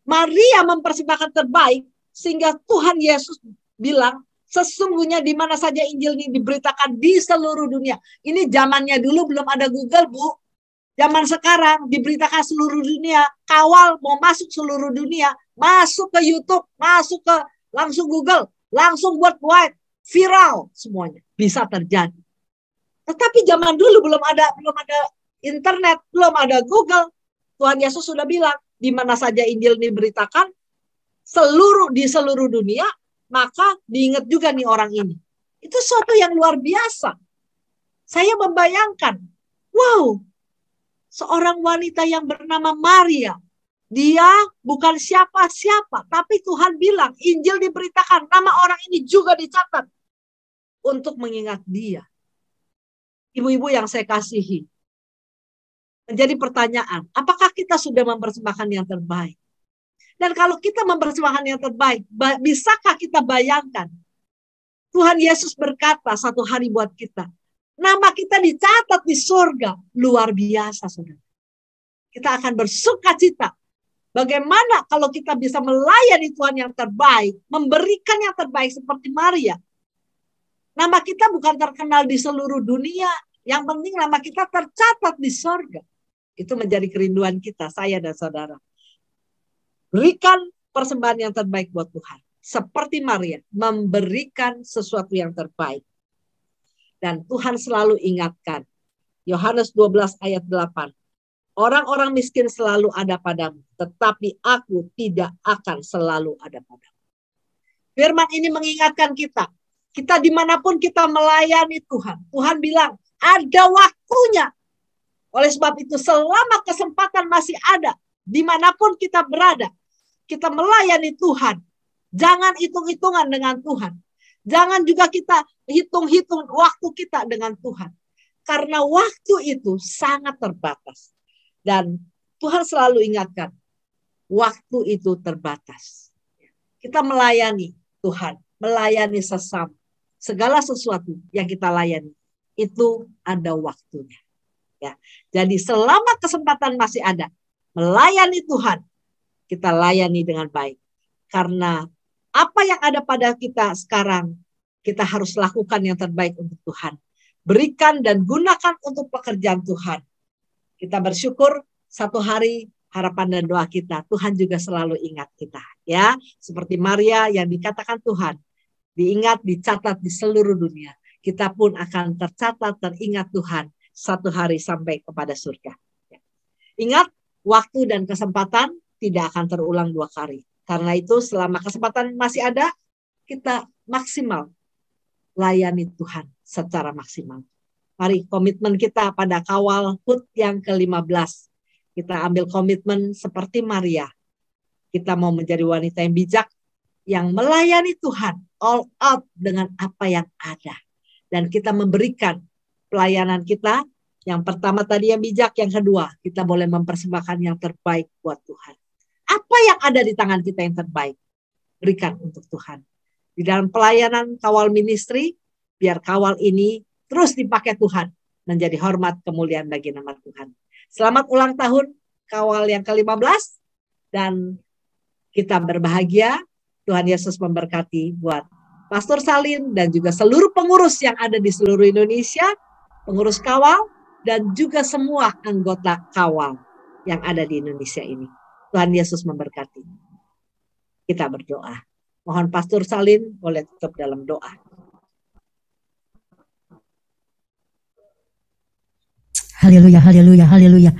Maria mempersembahkan terbaik sehingga Tuhan Yesus bilang, sesungguhnya di mana saja Injil ini diberitakan di seluruh dunia. Ini zamannya dulu belum ada Google, Bu. Zaman sekarang diberitakan seluruh dunia. Kawal mau masuk seluruh dunia. Masuk ke YouTube, masuk ke langsung Google, langsung worldwide, viral semuanya. Bisa terjadi. Tetapi zaman dulu belum ada internet, belum ada Google. Tuhan Yesus sudah bilang, di mana saja Injil ini diberitakan di seluruh dunia, maka diingat juga nih orang ini. Itu sesuatu yang luar biasa. Saya membayangkan, wow, seorang wanita yang bernama Maria, dia bukan siapa-siapa, tapi Tuhan bilang, Injil diberitakan, nama orang ini juga dicatat untuk mengingat dia. Ibu-ibu yang saya kasihi, menjadi pertanyaan, apakah kita sudah mempersembahkan yang terbaik? Dan kalau kita mempersembahkan yang terbaik, bisakah kita bayangkan Tuhan Yesus berkata satu hari buat kita, Nama kita dicatat di surga. Luar biasa, saudara. Kita akan bersuka cita. Bagaimana kalau kita bisa melayani Tuhan yang terbaik, memberikan yang terbaik seperti Maria. Nama kita bukan terkenal di seluruh dunia. Yang penting nama kita tercatat di surga. Itu menjadi kerinduan kita, saya dan saudara. Berikan persembahan yang terbaik buat Tuhan. Seperti Maria, memberikan sesuatu yang terbaik. Dan Tuhan selalu ingatkan. Yohanes 12 ayat 8. Orang-orang miskin selalu ada padamu, tetapi aku tidak akan selalu ada padamu. Firman ini mengingatkan kita. Kita dimanapun kita melayani Tuhan. Tuhan bilang, ada waktunya. Oleh sebab itu, selama kesempatan masih ada, dimanapun kita berada, kita melayani Tuhan. Jangan hitung-hitungan dengan Tuhan. Jangan juga kita hitung-hitung waktu kita dengan Tuhan. Karena waktu itu sangat terbatas. Dan Tuhan selalu ingatkan, waktu itu terbatas. Kita melayani Tuhan, melayani sesama. Segala sesuatu yang kita layani, itu ada waktunya. Ya. Jadi selama kesempatan masih ada, melayani Tuhan, kita layani dengan baik. Karena apa yang ada pada kita sekarang, kita harus lakukan yang terbaik untuk Tuhan. Berikan dan gunakan untuk pekerjaan Tuhan. Kita bersyukur satu hari harapan dan doa kita. Tuhan juga selalu ingat kita. Ya, seperti Maria yang dikatakan Tuhan. Diingat, dicatat di seluruh dunia. Kita pun akan tercatat, teringat Tuhan. Satu hari sampai kepada surga. Ya. Ingat, waktu dan kesempatan tidak akan terulang dua kali. Karena itu selama kesempatan masih ada, kita maksimal layani Tuhan secara maksimal. Mari komitmen kita pada kawal HUT yang ke-15. Kita ambil komitmen seperti Maria. Kita mau menjadi wanita yang bijak, yang melayani Tuhan all out dengan apa yang ada. Dan kita memberikan pelayanan kita, yang pertama tadi yang bijak, yang kedua kita boleh mempersembahkan yang terbaik buat Tuhan. Apa yang ada di tangan kita yang terbaik, berikan untuk Tuhan. Di dalam pelayanan kawal ministry, biar kawal ini terus dipakai Tuhan, menjadi hormat kemuliaan bagi nama Tuhan. Selamat ulang tahun kawal yang ke-15, dan kita berbahagia. Tuhan Yesus memberkati buat Pastor Salin dan juga seluruh pengurus yang ada di seluruh Indonesia, pengurus kawal, dan juga semua anggota kawal yang ada di Indonesia ini. Tuhan Yesus memberkati. Kita berdoa. Mohon Pastor Salin boleh tutup dalam doa. Haleluya, haleluya, haleluya,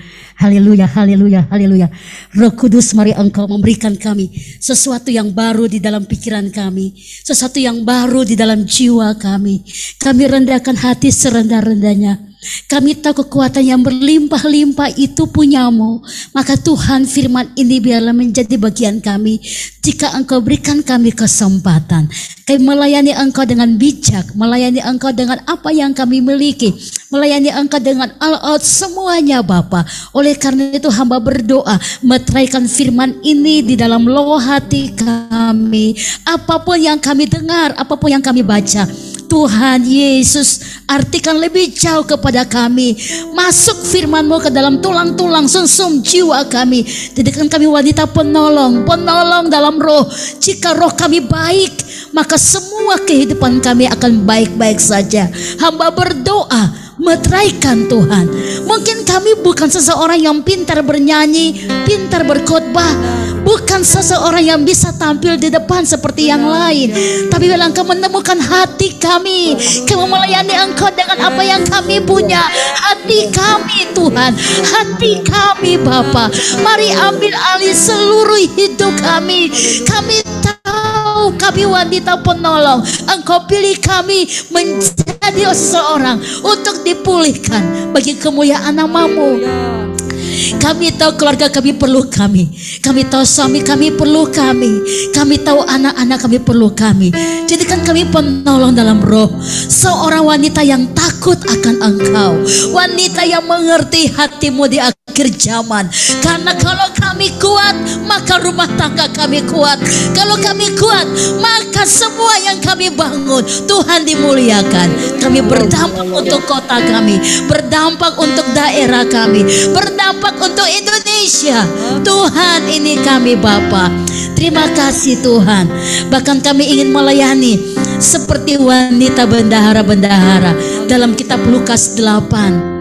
haleluya, haleluya, haleluya. Roh Kudus, mari Engkau memberikan kami sesuatu yang baru di dalam pikiran kami, sesuatu yang baru di dalam jiwa kami. Kami rendahkan hati serendah-rendahnya. Kami tahu kekuatan yang berlimpah-limpah itu punyamu. Maka Tuhan, firman ini biarlah menjadi bagian kami. Jika Engkau berikan kami kesempatan, kami melayani Engkau dengan bijak, melayani Engkau dengan apa yang kami miliki, melayani Engkau dengan all out semuanya Bapa. Oleh karena itu hamba berdoa, meteraikan firman ini di dalam loh hati kami. Apapun yang kami dengar, apapun yang kami baca, Tuhan Yesus artikan lebih jauh kepada kami. Masuk firman-Mu ke dalam tulang-tulang sumsum jiwa kami. Jadikan kami wanita penolong, penolong dalam roh. Jika roh kami baik, maka semua kehidupan kami akan baik-baik saja. Hamba berdoa, meteraikan Tuhan. Mungkin kami bukan seseorang yang pintar bernyanyi, pintar berkhotbah, bukan seseorang yang bisa tampil di depan seperti yang lain, tapi bila Engkau menemukan hati kami, kami melayani Engkau dengan apa yang kami punya. Hati kami Tuhan, hati kami Bapa, mari ambil alih seluruh hidup kami. Kami tahu kami wanita penolong. Engkau pilih kami menjadi seseorang untuk dipulihkan bagi kemuliaan nama-Mu. Kami tahu keluarga kami perlu kami. Kami tahu suami kami perlu kami. Kami tahu anak-anak kami perlu kami. Jadikan kami penolong dalam roh. Seorang wanita yang takut akan Engkau. Wanita yang mengerti hatimu di akhir zaman. Karena kalau kami kuat, maka rumah tangga kami kuat. Kalau kami kuat, maka semua yang kami bangun Tuhan dimuliakan. Kami berdampak untuk kota kami, berdampak untuk daerah kami, berdampak untuk Indonesia. Tuhan, ini kami Bapa. Terima kasih Tuhan. Bahkan kami ingin melayani seperti wanita bendahara-bendahara dalam kitab Lukas 8.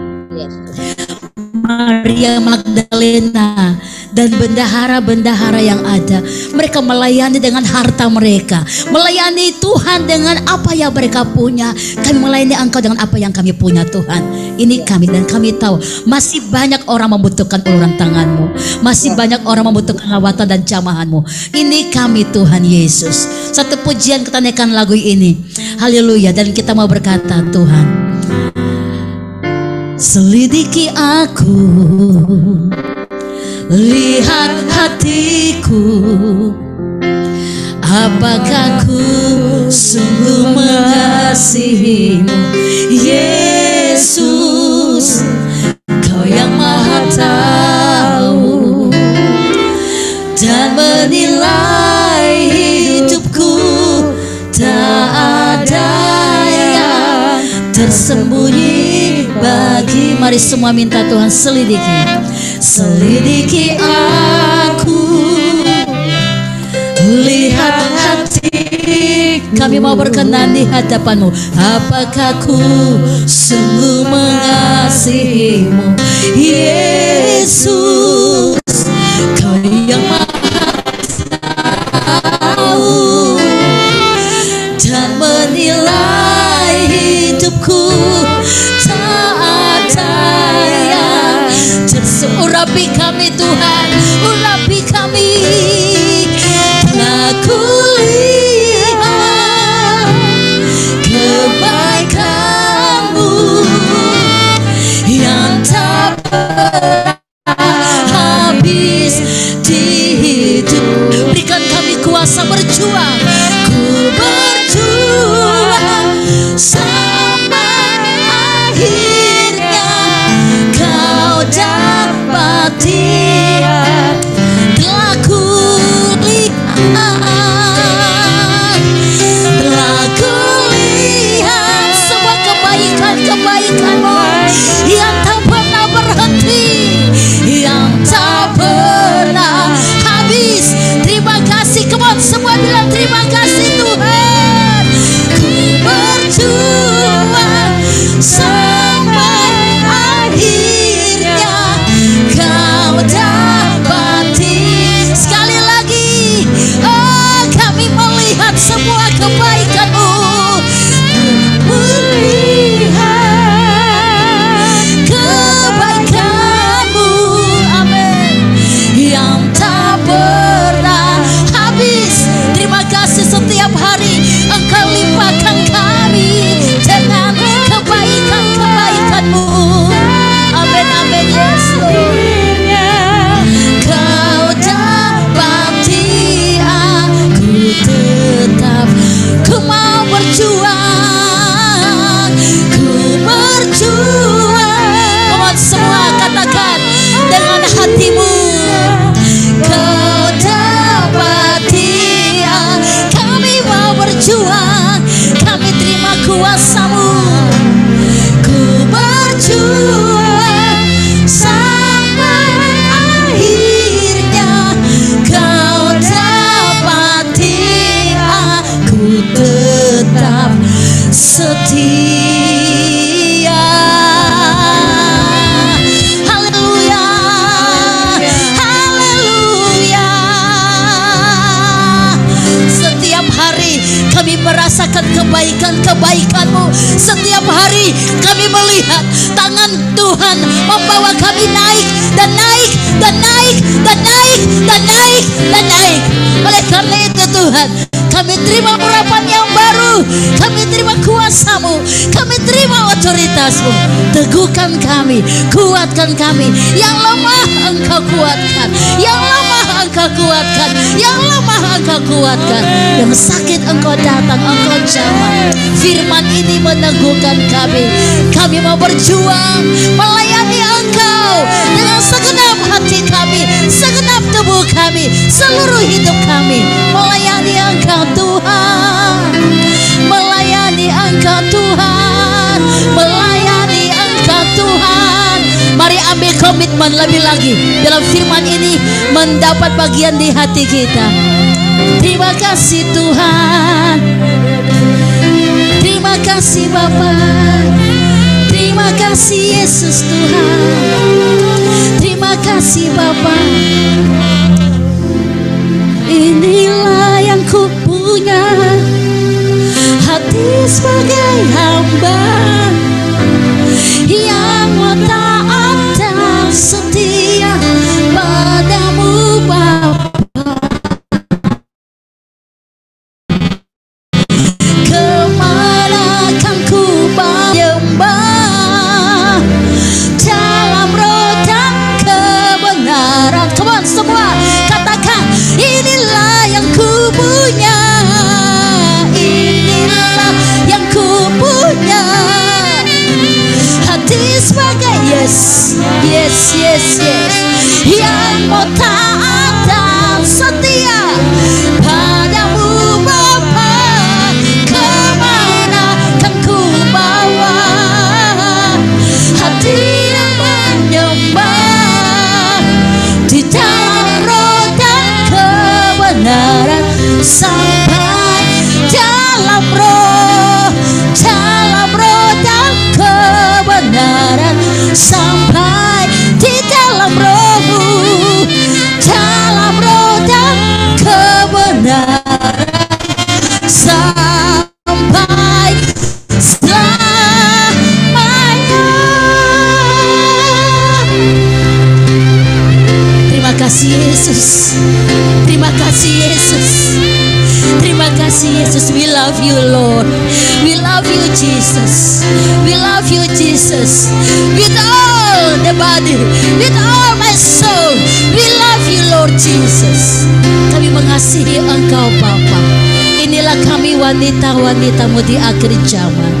Maria Magdalena dan bendahara-bendahara yang ada, mereka melayani dengan harta mereka, melayani Tuhan dengan apa yang mereka punya. Kami melayani Engkau dengan apa yang kami punya Tuhan. Ini kami, dan kami tahu masih banyak orang membutuhkan uluran tangan-Mu, masih banyak orang membutuhkan lawatan dan jamahan-Mu. Ini kami Tuhan Yesus. Satu pujian kita naikkan lagu ini, haleluya. Dan kita mau berkata, Tuhan, selidiki aku, lihat hatiku, apakah ku sungguh mengasihi-Mu, Yesus, Kau yang Maha Tahu dan menilai hidupku. Tak ada yang tersembunyi bagi. Mari semua minta Tuhan selidiki, selidiki aku, lihat hati. Kami mau berkenan di hadapan-Mu. Apakah ku sungguh mengasihi-Mu, Yesus, Kau yang Maha Tahu dan menilai hidupku. Urapi kami Tuhan, urapi kami. Telah kulihat kebaikan-Mu yang tak habis di hidup. Berikan kami kuasa berjuang. Ku berjuang sampai akhirnya. Kau Dia telah kulihat semua kebaikan-kebaikan-Mu yang tak pernah berhenti, yang tak pernah habis. Terima kasih, come on, semua bilang terima kasih Tuhan. Ku berjuang sampai akhirnya. Kau dapati. Sekali lagi, oh kami melihat semua kebaikan-Mu, melihat kebaikan-Mu, amin, yang tak pernah habis. Terima kasih setiap hari Engkau limpahkan kami dengan kebaikan-kebaikan-Mu. Amin, amin, Yesus. Kau dapati aku tetap. Ku mau berjuang, ku berjuang. Mohon semua katakan dengan hatimu. Kau dapati kami mau berjuang, kami terima kuasa-Mu. Ku berjuang sampai akhirnya. Kau dapati aku tetap setia. Haleluya, haleluya. Setiap hari kami merasakan kebaikan-kebaikan-Mu. Setiap hari kami melihat tangan Tuhan membawa kami naik dan naik dan naik dan naik dan naik dan naik. Oleh karena itu Tuhan, kami terima urapan yang baru. kami terima kuasa-Mu, kami terima otoritas-Mu. Teguhkan kami, kuatkan kami. Yang lemah Engkau kuatkan, yang lemah Engkau kuatkan, yang lemah Engkau kuatkan. Yang sakit Engkau datang, Engkau jamah. Firman ini meneguhkan kami. Kami mau berjuang melayani Engkau dengan segenap hati kami, segenap tubuh kami, seluruh hidup kami. Melayani Engkau Tuhan, melayani Engkau Tuhan, melayani Engkau Tuhan. Mari ambil komitmen lebih lagi dalam firman ini, mendapat bagian di hati kita. Terima kasih Tuhan, terima kasih Bapa, terima kasih Yesus Tuhan, terima kasih Bapa. Inilah yang ku punya, hati sebagai hamba yang mau taat dan setia padamu Bapa. Kemana kan ku menyembah, dalam roh dan kebenaran. Come on semua katakan, inilah yang ku punya, inilah yang ku punya, hati sebagai yes, yes, yes, yes, yang mau taat dan setia padamu Bapa. Kemana kan ku bawa hati yang menyembah, di dalam roh dan kebenaran, sampai dalam roh dan kebenaran, sampai di dalam roh-Mu, dalam roh dan kebenaran, sampai selamanya. Terima kasih Yesus, terima kasih Yesus, terima kasih Yesus. We love you Lord, we love you Jesus, we love you Jesus. With all the body, with all my soul, we love you Lord Jesus. Kami mengasihi Engkau Bapa. Inilah kami wanita-wanita-Mu di akhir zaman.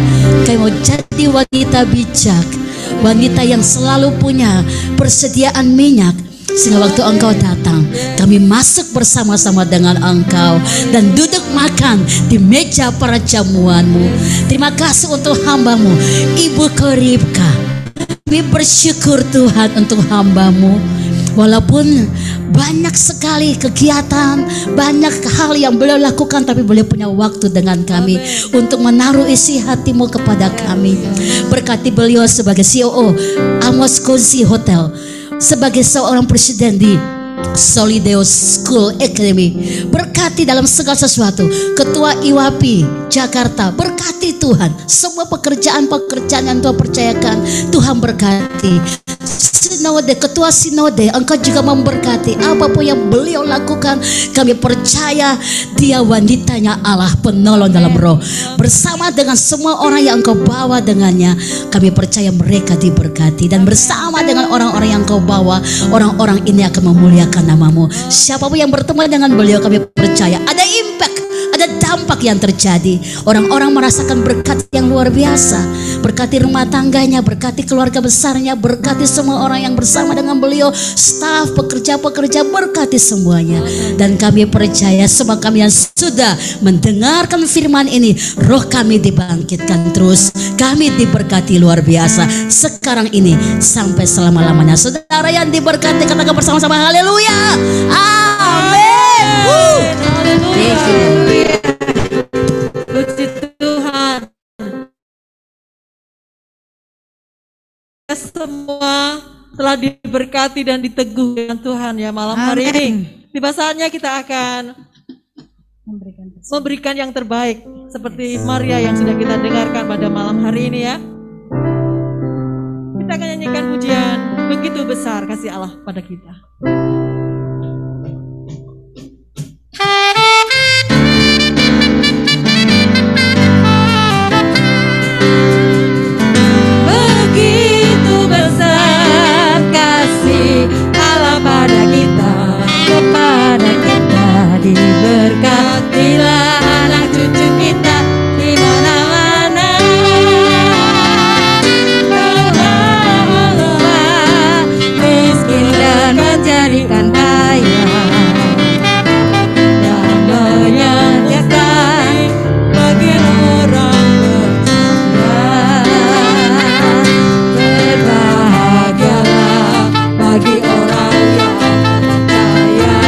Kami mau jadi wanita bijak, wanita yang selalu punya persediaan minyak, sehingga waktu Engkau datang, kami masuk bersama-sama dengan Engkau dan duduk makan di meja perjamuan-Mu. Terima kasih untuk hamba-Mu, Ibu Koribka. Kami bersyukur Tuhan untuk hamba-Mu. Walaupun banyak sekali kegiatan, banyak hal yang beliau lakukan, tapi beliau punya waktu dengan kami untuk menaruh isi hati-Mu kepada kami. Berkati beliau sebagai CEO Amos Cozy Hotel, sebagai seorang presiden di Solideo School Academy. Berkati dalam segala sesuatu. Ketua IWAPI Jakarta, berkati Tuhan. Semua pekerjaan-pekerjaan yang Tuhan percayakan, Tuhan berkati. Sinode, ketua sinode, Engkau juga memberkati apapun yang beliau lakukan. Kami percaya dia wanitanya Allah, penolong dalam roh. Bersama dengan semua orang yang Engkau bawa dengannya, kami percaya mereka diberkati. Dan bersama dengan orang-orang yang Engkau bawa, orang-orang ini akan memuliakan nama-Mu. Siapapun yang bertemu dengan beliau, kami percaya ada impact, ada dampak yang terjadi. Orang-orang merasakan berkat yang luar biasa. Berkati rumah tangganya, berkati keluarga besarnya, berkati semua orang yang bersama dengan beliau, staf, pekerja-pekerja, berkati semuanya. Dan kami percaya semua kami yang sudah mendengarkan firman ini, roh kami dibangkitkan terus, kami diberkati luar biasa sekarang ini sampai selama-lamanya. Saudara yang diberkati, katakan bersama-sama haleluya, amin. Puji Tuhan. Semua telah diberkati dan diteguhkan Tuhan ya malam hari ini. Tiba saatnya kita akan memberikan yang terbaik seperti Maria yang sudah kita dengarkan pada malam hari ini ya. Kita akan nyanyikan pujian begitu besar kasih Allah pada kita. pada kita, diberkatilah anak cucu kita di mana-mana. Allah miskin dan menjadikan kaya, dan menyediakan bagi orang berbahagialah bagi orang yang percaya.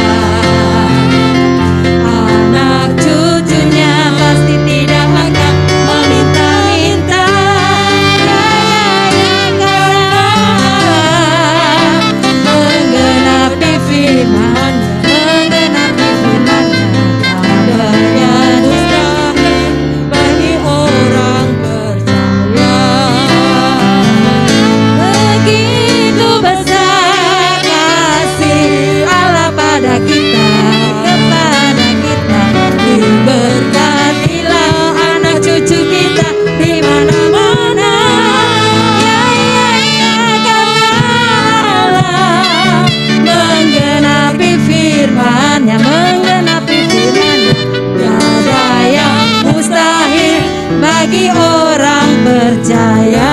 Anak cucunya pasti tidak akan meminta-minta, menggenapi firman-Nya, kabarnya mustahil bagi orang percaya. Begitu besar kasih Allah pada kita, kepada kita, diberkatilah anak cucu kita di mana-mana. Ya, karena Allah menggenapi firman-Nya, tiada yang mustahil bagi orang percaya.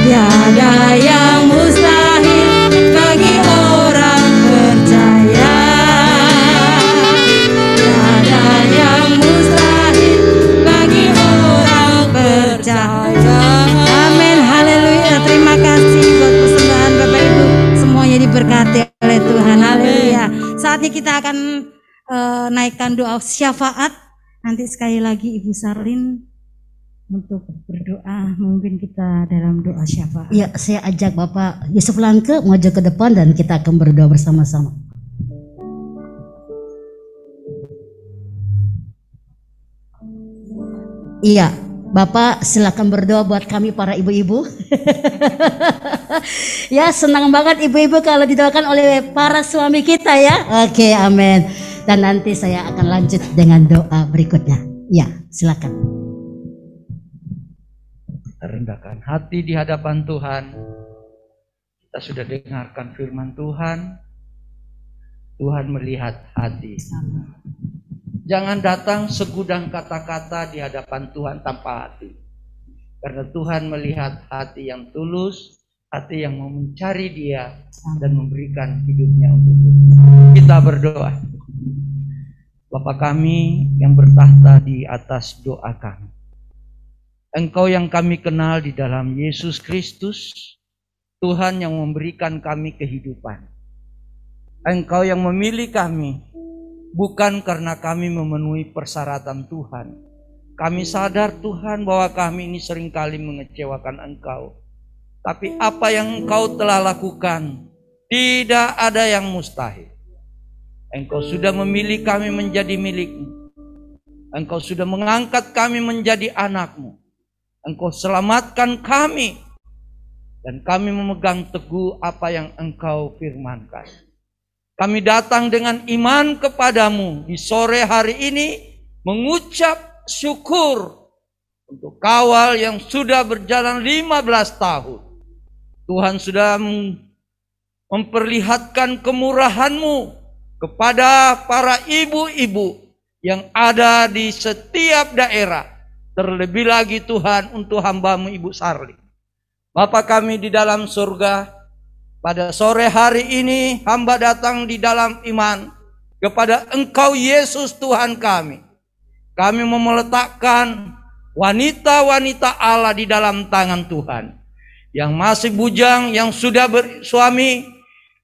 Tiada yang mustahil bagi orang percaya. Tiada yang mustahil bagi orang percaya. Amin, haleluya. Terima kasih buat persembahan Bapak Ibu, semuanya diberkati oleh Tuhan. Haleluya. Saatnya kita akan naikkan doa syafaat. Nanti sekali lagi Ibu Sarlin untuk berdoa memimpin kita dalam doa syafaat. Ya, saya ajak Bapak Yusuf Langke maju ke depan dan kita akan berdoa bersama-sama. Iya, Bapak silakan berdoa buat kami para ibu-ibu. Ya, senang banget ibu-ibu kalau didoakan oleh para suami kita ya. Oke, amin. Dan nanti saya akan lanjut dengan doa berikutnya. Ya, silakan. Rendahkan hati di hadapan Tuhan. Kita sudah dengarkan firman Tuhan. Tuhan melihat hati. Jangan datang segudang kata-kata di hadapan Tuhan tanpa hati. Karena Tuhan melihat hati yang tulus, hati yang mau mencari Dia dan memberikan hidupnya untuk Tuhan. Kita berdoa. Bapa kami yang bertahta di atas doa kami. Engkau yang kami kenal di dalam Yesus Kristus, Tuhan yang memberikan kami kehidupan. Engkau yang memilih kami, bukan karena kami memenuhi persyaratan Tuhan. Kami sadar Tuhan bahwa kami ini seringkali mengecewakan Engkau. Tapi apa yang Engkau telah lakukan, tidak ada yang mustahil. Engkau sudah memilih kami menjadi milik-Mu. Engkau sudah mengangkat kami menjadi anak-Mu. Engkau selamatkan kami. Dan kami memegang teguh apa yang Engkau firmankan. Kami datang dengan iman kepadamu di sore hari ini, mengucap syukur untuk kawal yang sudah berjalan 15 tahun. Tuhan sudah memperlihatkan kemurahan-Mu kepada para ibu-ibu yang ada di setiap daerah. Terlebih lagi Tuhan untuk hamba-Mu Ibu Sarli. Bapa kami di dalam surga, pada sore hari ini hamba datang di dalam iman kepada Engkau Yesus Tuhan kami. Kami mau meletakkan wanita-wanita Allah di dalam tangan Tuhan. Yang masih bujang, yang sudah bersuami,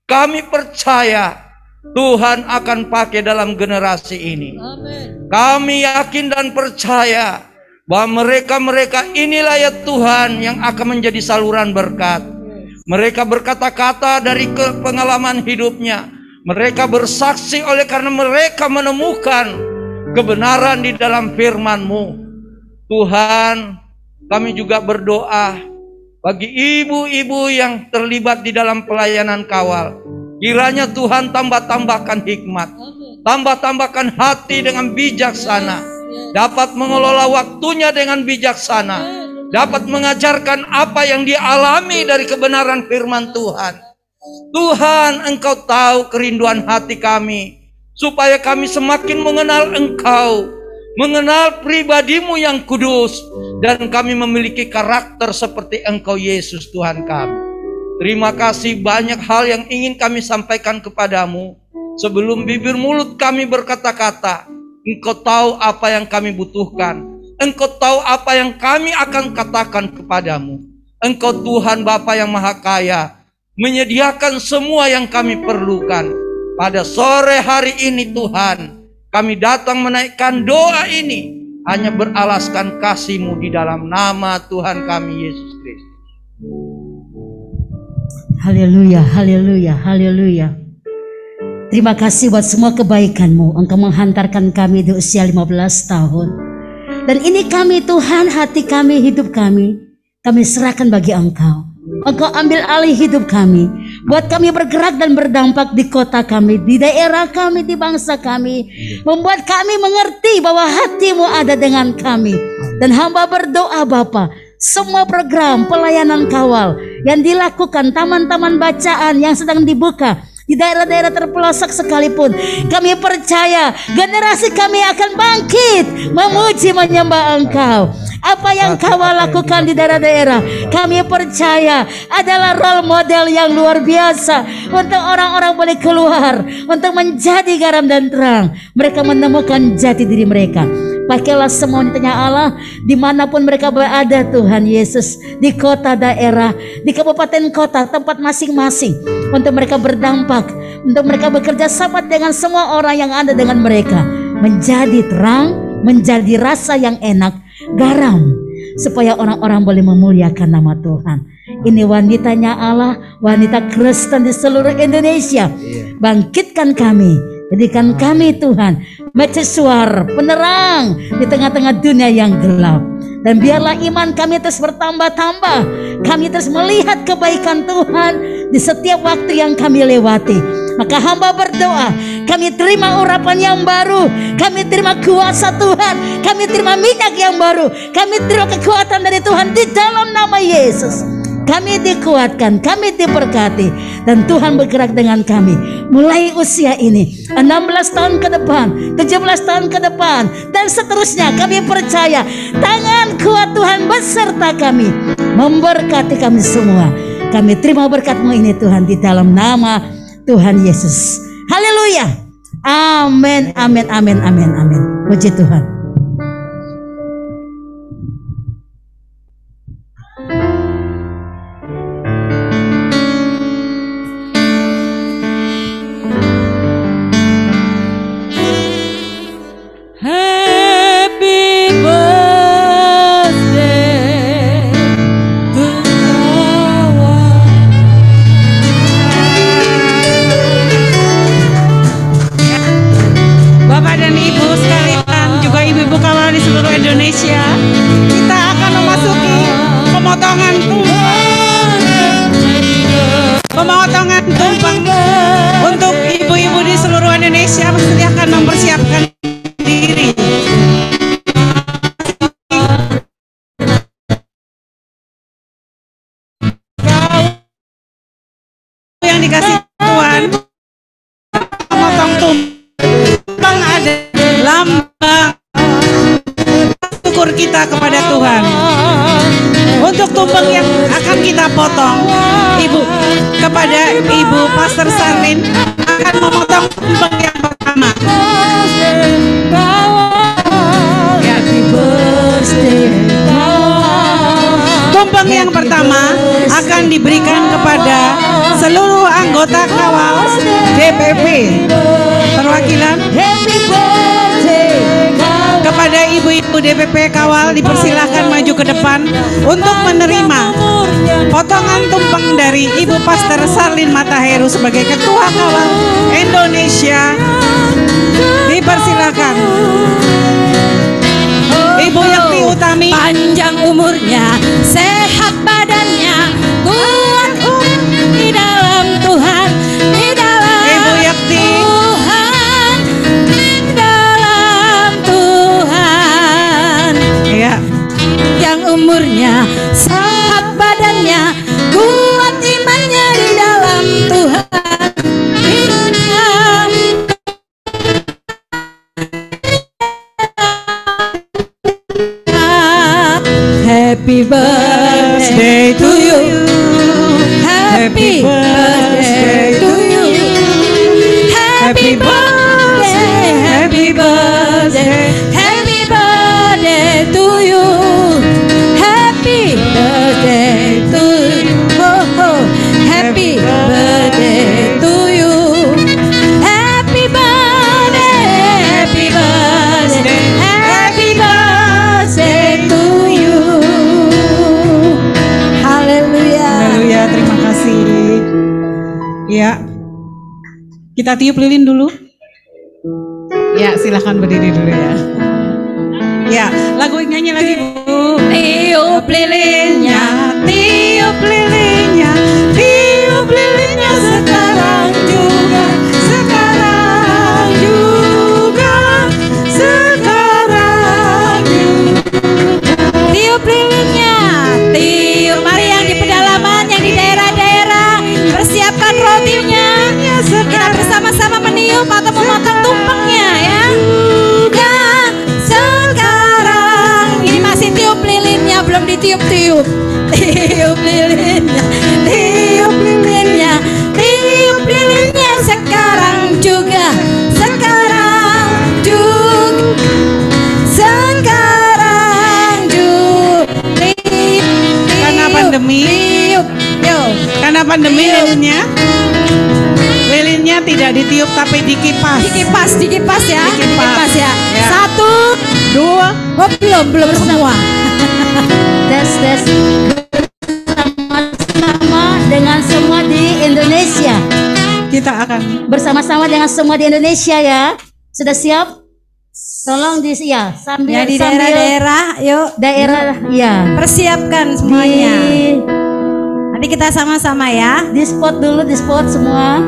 kami percaya Tuhan akan pakai dalam generasi ini. Amen. Kami yakin dan percaya bahwa mereka-mereka inilah ya Tuhan yang akan menjadi saluran berkat. Mereka berkata-kata dari pengalaman hidupnya. Mereka bersaksi oleh karena mereka menemukan kebenaran di dalam firman-Mu. Tuhan, kami juga berdoa bagi ibu-ibu yang terlibat di dalam pelayanan kawal. Kiranya Tuhan tambah-tambahkan hikmat, tambah-tambahkan hati dengan bijaksana, dapat mengelola waktunya dengan bijaksana, dapat mengajarkan apa yang dialami dari kebenaran firman Tuhan. Tuhan, Engkau tahu kerinduan hati kami, supaya kami semakin mengenal Engkau, mengenal pribadi-Mu yang kudus, dan kami memiliki karakter seperti Engkau Yesus Tuhan kami. Terima kasih, banyak hal yang ingin kami sampaikan kepadamu. Sebelum bibir mulut kami berkata-kata, Engkau tahu apa yang kami butuhkan. Engkau tahu apa yang kami akan katakan kepadamu. Engkau Tuhan Bapa yang Maha Kaya, menyediakan semua yang kami perlukan. Pada sore hari ini Tuhan, kami datang menaikkan doa ini hanya beralaskan kasih-Mu di dalam nama Tuhan kami Yesus Kristus. Haleluya, haleluya, haleluya. Terima kasih buat semua kebaikan-Mu. Engkau menghantarkan kami di usia 15 tahun. Dan ini kami Tuhan, hati kami, hidup kami serahkan bagi Engkau. Engkau ambil alih hidup kami. Buat kami bergerak dan berdampak di kota kami, di daerah kami, di bangsa kami. Membuat kami mengerti bahwa hati-Mu ada dengan kami. Dan hamba berdoa Bapa, semua program pelayanan kawal yang dilakukan, taman-taman bacaan yang sedang dibuka di daerah-daerah terpelosok sekalipun, kami percaya generasi kami akan bangkit memuji menyembah Engkau. Apa yang Kawal lakukan di daerah-daerah, kami percaya adalah role model yang luar biasa untuk orang-orang boleh keluar untuk menjadi garam dan terang. Mereka menemukan jati diri mereka. Pakailah semua wanitanya Allah dimanapun mereka berada Tuhan Yesus, di kota, daerah, di kabupaten kota, tempat masing-masing, untuk mereka berdampak, untuk mereka bekerja sama dengan semua orang yang ada dengan mereka, menjadi terang, menjadi rasa yang enak, garam, supaya orang-orang boleh memuliakan nama Tuhan. Ini wanitanya Allah, wanita Kristen di seluruh Indonesia. Bangkitkan kami, jadikan kami Tuhan mercusuar, penerang di tengah-tengah dunia yang gelap. Dan biarlah iman kami terus bertambah-tambah. Kami terus melihat kebaikan Tuhan di setiap waktu yang kami lewati. Maka hamba berdoa, kami terima urapan yang baru, kami terima kuasa Tuhan, kami terima minyak yang baru, kami terima kekuatan dari Tuhan di dalam nama Yesus. Kami dikuatkan, kami diberkati, dan Tuhan bergerak dengan kami mulai usia ini 16 tahun ke depan, 17 tahun ke depan, dan seterusnya. Kami percaya tangan kuat Tuhan beserta kami, memberkati kami semua. Kami terima berkat-Mu ini Tuhan di dalam nama Tuhan Yesus. Haleluya. Amin, amin, amin, amin, amin. Puji Tuhan. Pemotongan tumpeng untuk ibu-ibu di seluruh Indonesia, silahkan mempersiapkan diri. Yang dikasih Tuhan, memotong tumpeng ada lambang syukur kita kepada Tuhan. Untuk tumpeng yang akan kita potong, Ibu, kepada Ibu Pastor Sarlin akan memotong tumpeng yang pertama. Tumpeng yang pertama akan diberikan kepada seluruh anggota kawal DPP. Perwakilan kepada ibu-ibu DPP kawal dipersilahkan maju ke depan untuk menerima potongan tumpeng dari Ibu Pastor Sarlin Mataheru sebagai Ketua Kawal Indonesia. Dipersilahkan. Ibu Yakti Utami, panjang umurnya, sehat badannya, kuat di dalam Tuhan, di dalam Ibu Yakti Tuhan, di dalam Tuhan. Ya. Yang umurnya, sehat badannya, kuat imannya di dalam Tuhan. Happy birthday to you. Happy birthday to you. Happy birthday, happy birthday, happy birthday to you. Happy birthday to you. Oh, oh. Happy birthday to you. Happy birthday, happy birthday, happy birthday to you. Haleluya. Haleluya, terima kasih. Ya, kita tiup lilin dulu. Ya, silahkan berdiri dulu ya. Ya, lagu nyanyi lagi Bu. Tiup lilinnya, Tiup lilinnya, tiup lilinnya sekarang juga, sekarang juga, sekarang juga. tiup lilinnya, tiup. Mari yang di pedalaman, yang di daerah-daerah, persiapkan rotinya. Kita bersama-sama meniup atau memotong tumpengnya ya. Dan sekarang ini masih tiup lilinnya, belum ditiup-tiup. Tiup lilinnya, tiup lilinnya, tiup lilinnya sekarang juga, sekarang juga, sekarang juga. Karena pandemi, karena pandemi lilinnya tidak ditiup tapi dikipas. Dikipas ya, dikipas ya. Ya. 1, 2, oh belum semua. Tes bersama dengan semua di Indonesia. Kita akan Bersama-sama dengan semua di Indonesia ya. Sudah siap? Tolong ya sambil Ya di sambil daerah-daerah, yuk daerah ya. persiapkan semuanya. Nanti kita sama-sama ya. Di spot dulu, di spot semua.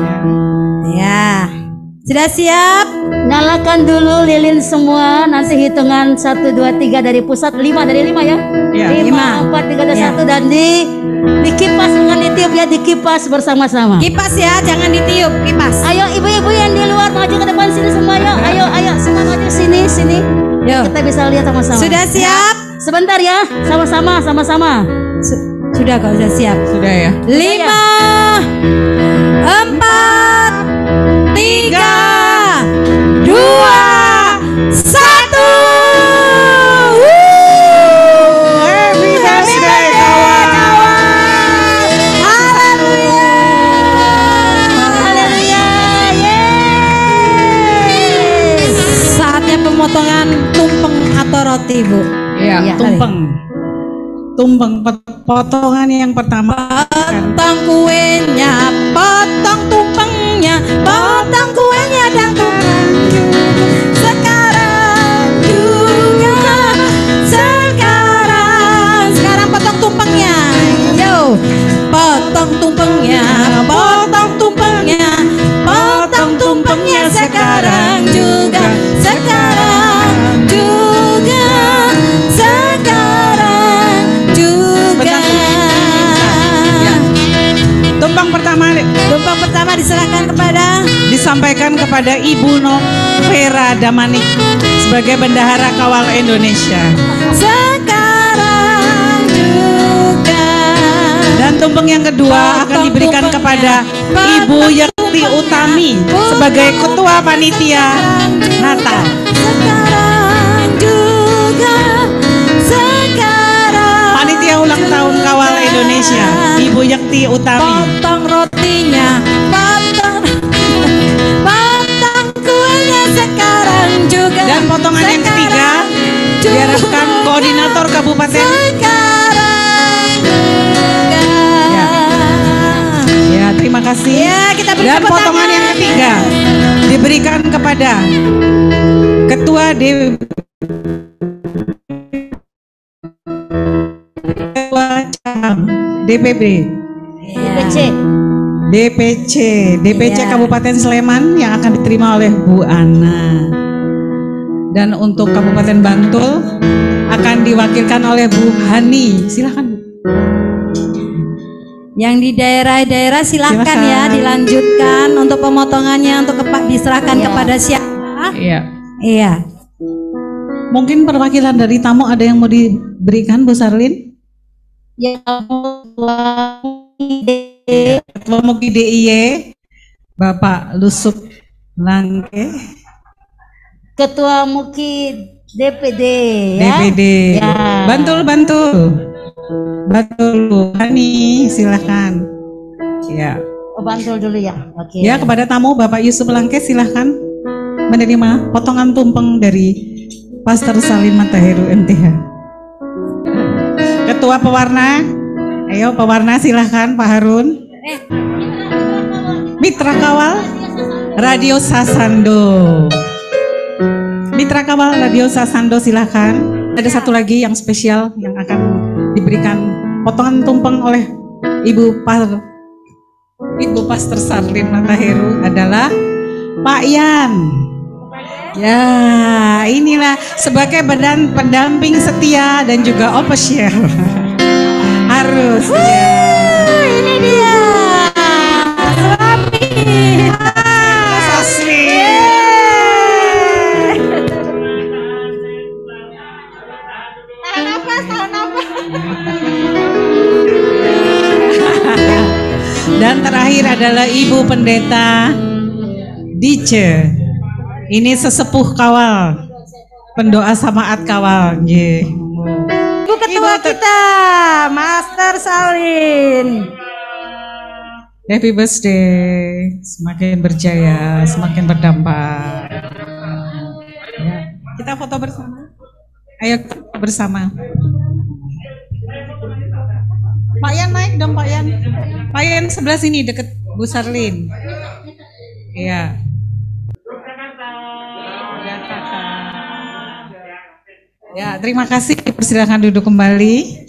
Ya, sudah siap? Nyalakan dulu lilin semua. Nanti hitungan 1, 2, 3 dari pusat, 5 dari 5 ya. Ya, 5, 4, 3, 2, Ya. 1 dan dikipas, bukan ditiup ya, dikipas bersama-sama. Kipas ya, jangan ditiup, kipas. Ayo ibu-ibu yang di luar maju ke depan sini semua yuk. Ayo semua maju sini. Yuk. Kita bisa lihat sama-sama. Sudah siap? Sebentar ya, sama-sama. Sudah kok, sudah siap. sudah ya. 5, 4, 3, 2, 1. Happy birthday kawan. Haleluya. Haleluya. Yeay. Saatnya pemotongan tumpeng atau roti, Bu. Ya, Iya, tumpeng potongan yang pertama. Potong kuenya, potong tumpengnya, potong kuenya dan tumpengnya. Sekarang juga, sekarang potong tumpengnya. Yo, potong tumpengnya, potong tumpengnya, potong tumpengnya sekarang juga, sekarang juga, sekarang juga. Tumpeng pertama diserahkan kepada disampaikan kepada Ibu Novera Damanik sebagai Bendahara Kawal Indonesia. sekarang juga. Dan tumpeng yang kedua akan diberikan kepada Ibu Yakti Utami sebagai Ketua Panitia Natal. Sekarang juga, sekarang Panitia ulang tahun Kawal Indonesia, Ibu Yakti Utami. potong rotinya, potong kuenya sekarang juga. Dan potongan yang ketiga diharapkan Koordinator Kabupaten. Sekarang juga. Ya, terima kasih. Ya, kita beri Dan tepuk potongan tangan. yang ketiga diberikan kepada Ketua DPP DPC Ya. Kabupaten Sleman yang akan diterima oleh Bu Ana. Dan untuk Kabupaten Bantul akan diwakilkan oleh Bu Hani. Silakan Bu. Yang di daerah-daerah silakan Silakan. ya dilanjutkan untuk pemotongannya untuk diserahkan Ya. kepada siapa? Iya. Iya. Mungkin perwakilan dari tamu ada yang mau diberikan Bu Sarlin? yang Ketua Muki DIY Bapak Lusuk Langke, Ketua Muki DPD ya. DPD. Ya. Bantul. Hani, silakan. Ya. Oh, bantul dulu ya. Oke. Ya, kepada tamu Bapak Yusuf Langke silahkan menerima potongan tumpeng dari Pastor Salim Mataheru MTH. Ketua pewarna, ayo pewarna silahkan Pak Harun. Mitra Kawal Radio Sasando. Mitra Kawal Radio Sasando silahkan. Ada satu lagi yang spesial yang akan diberikan potongan tumpeng oleh Ibu Pastor Sarlin Mataheru adalah Pak Yan. Ya, inilah sebagai badan pendamping setia dan juga official. Harus ya. Ini dia. Suami. Asli. Tahan nafas. Dan terakhir adalah Ibu Pendeta Dice. Ini sesepuh Kawal, pendoa Samaat Kawal. Ibu Ketua kita, Master Salin. Happy birthday, semakin berjaya, semakin berdampak. Ya, kita foto bersama. Ayo bersama. Pak Yan naik dong Pak Yan. Pak Yan sebelah sini deket Bu Sarlin. Iya. Ya, terima kasih. Silakan duduk kembali.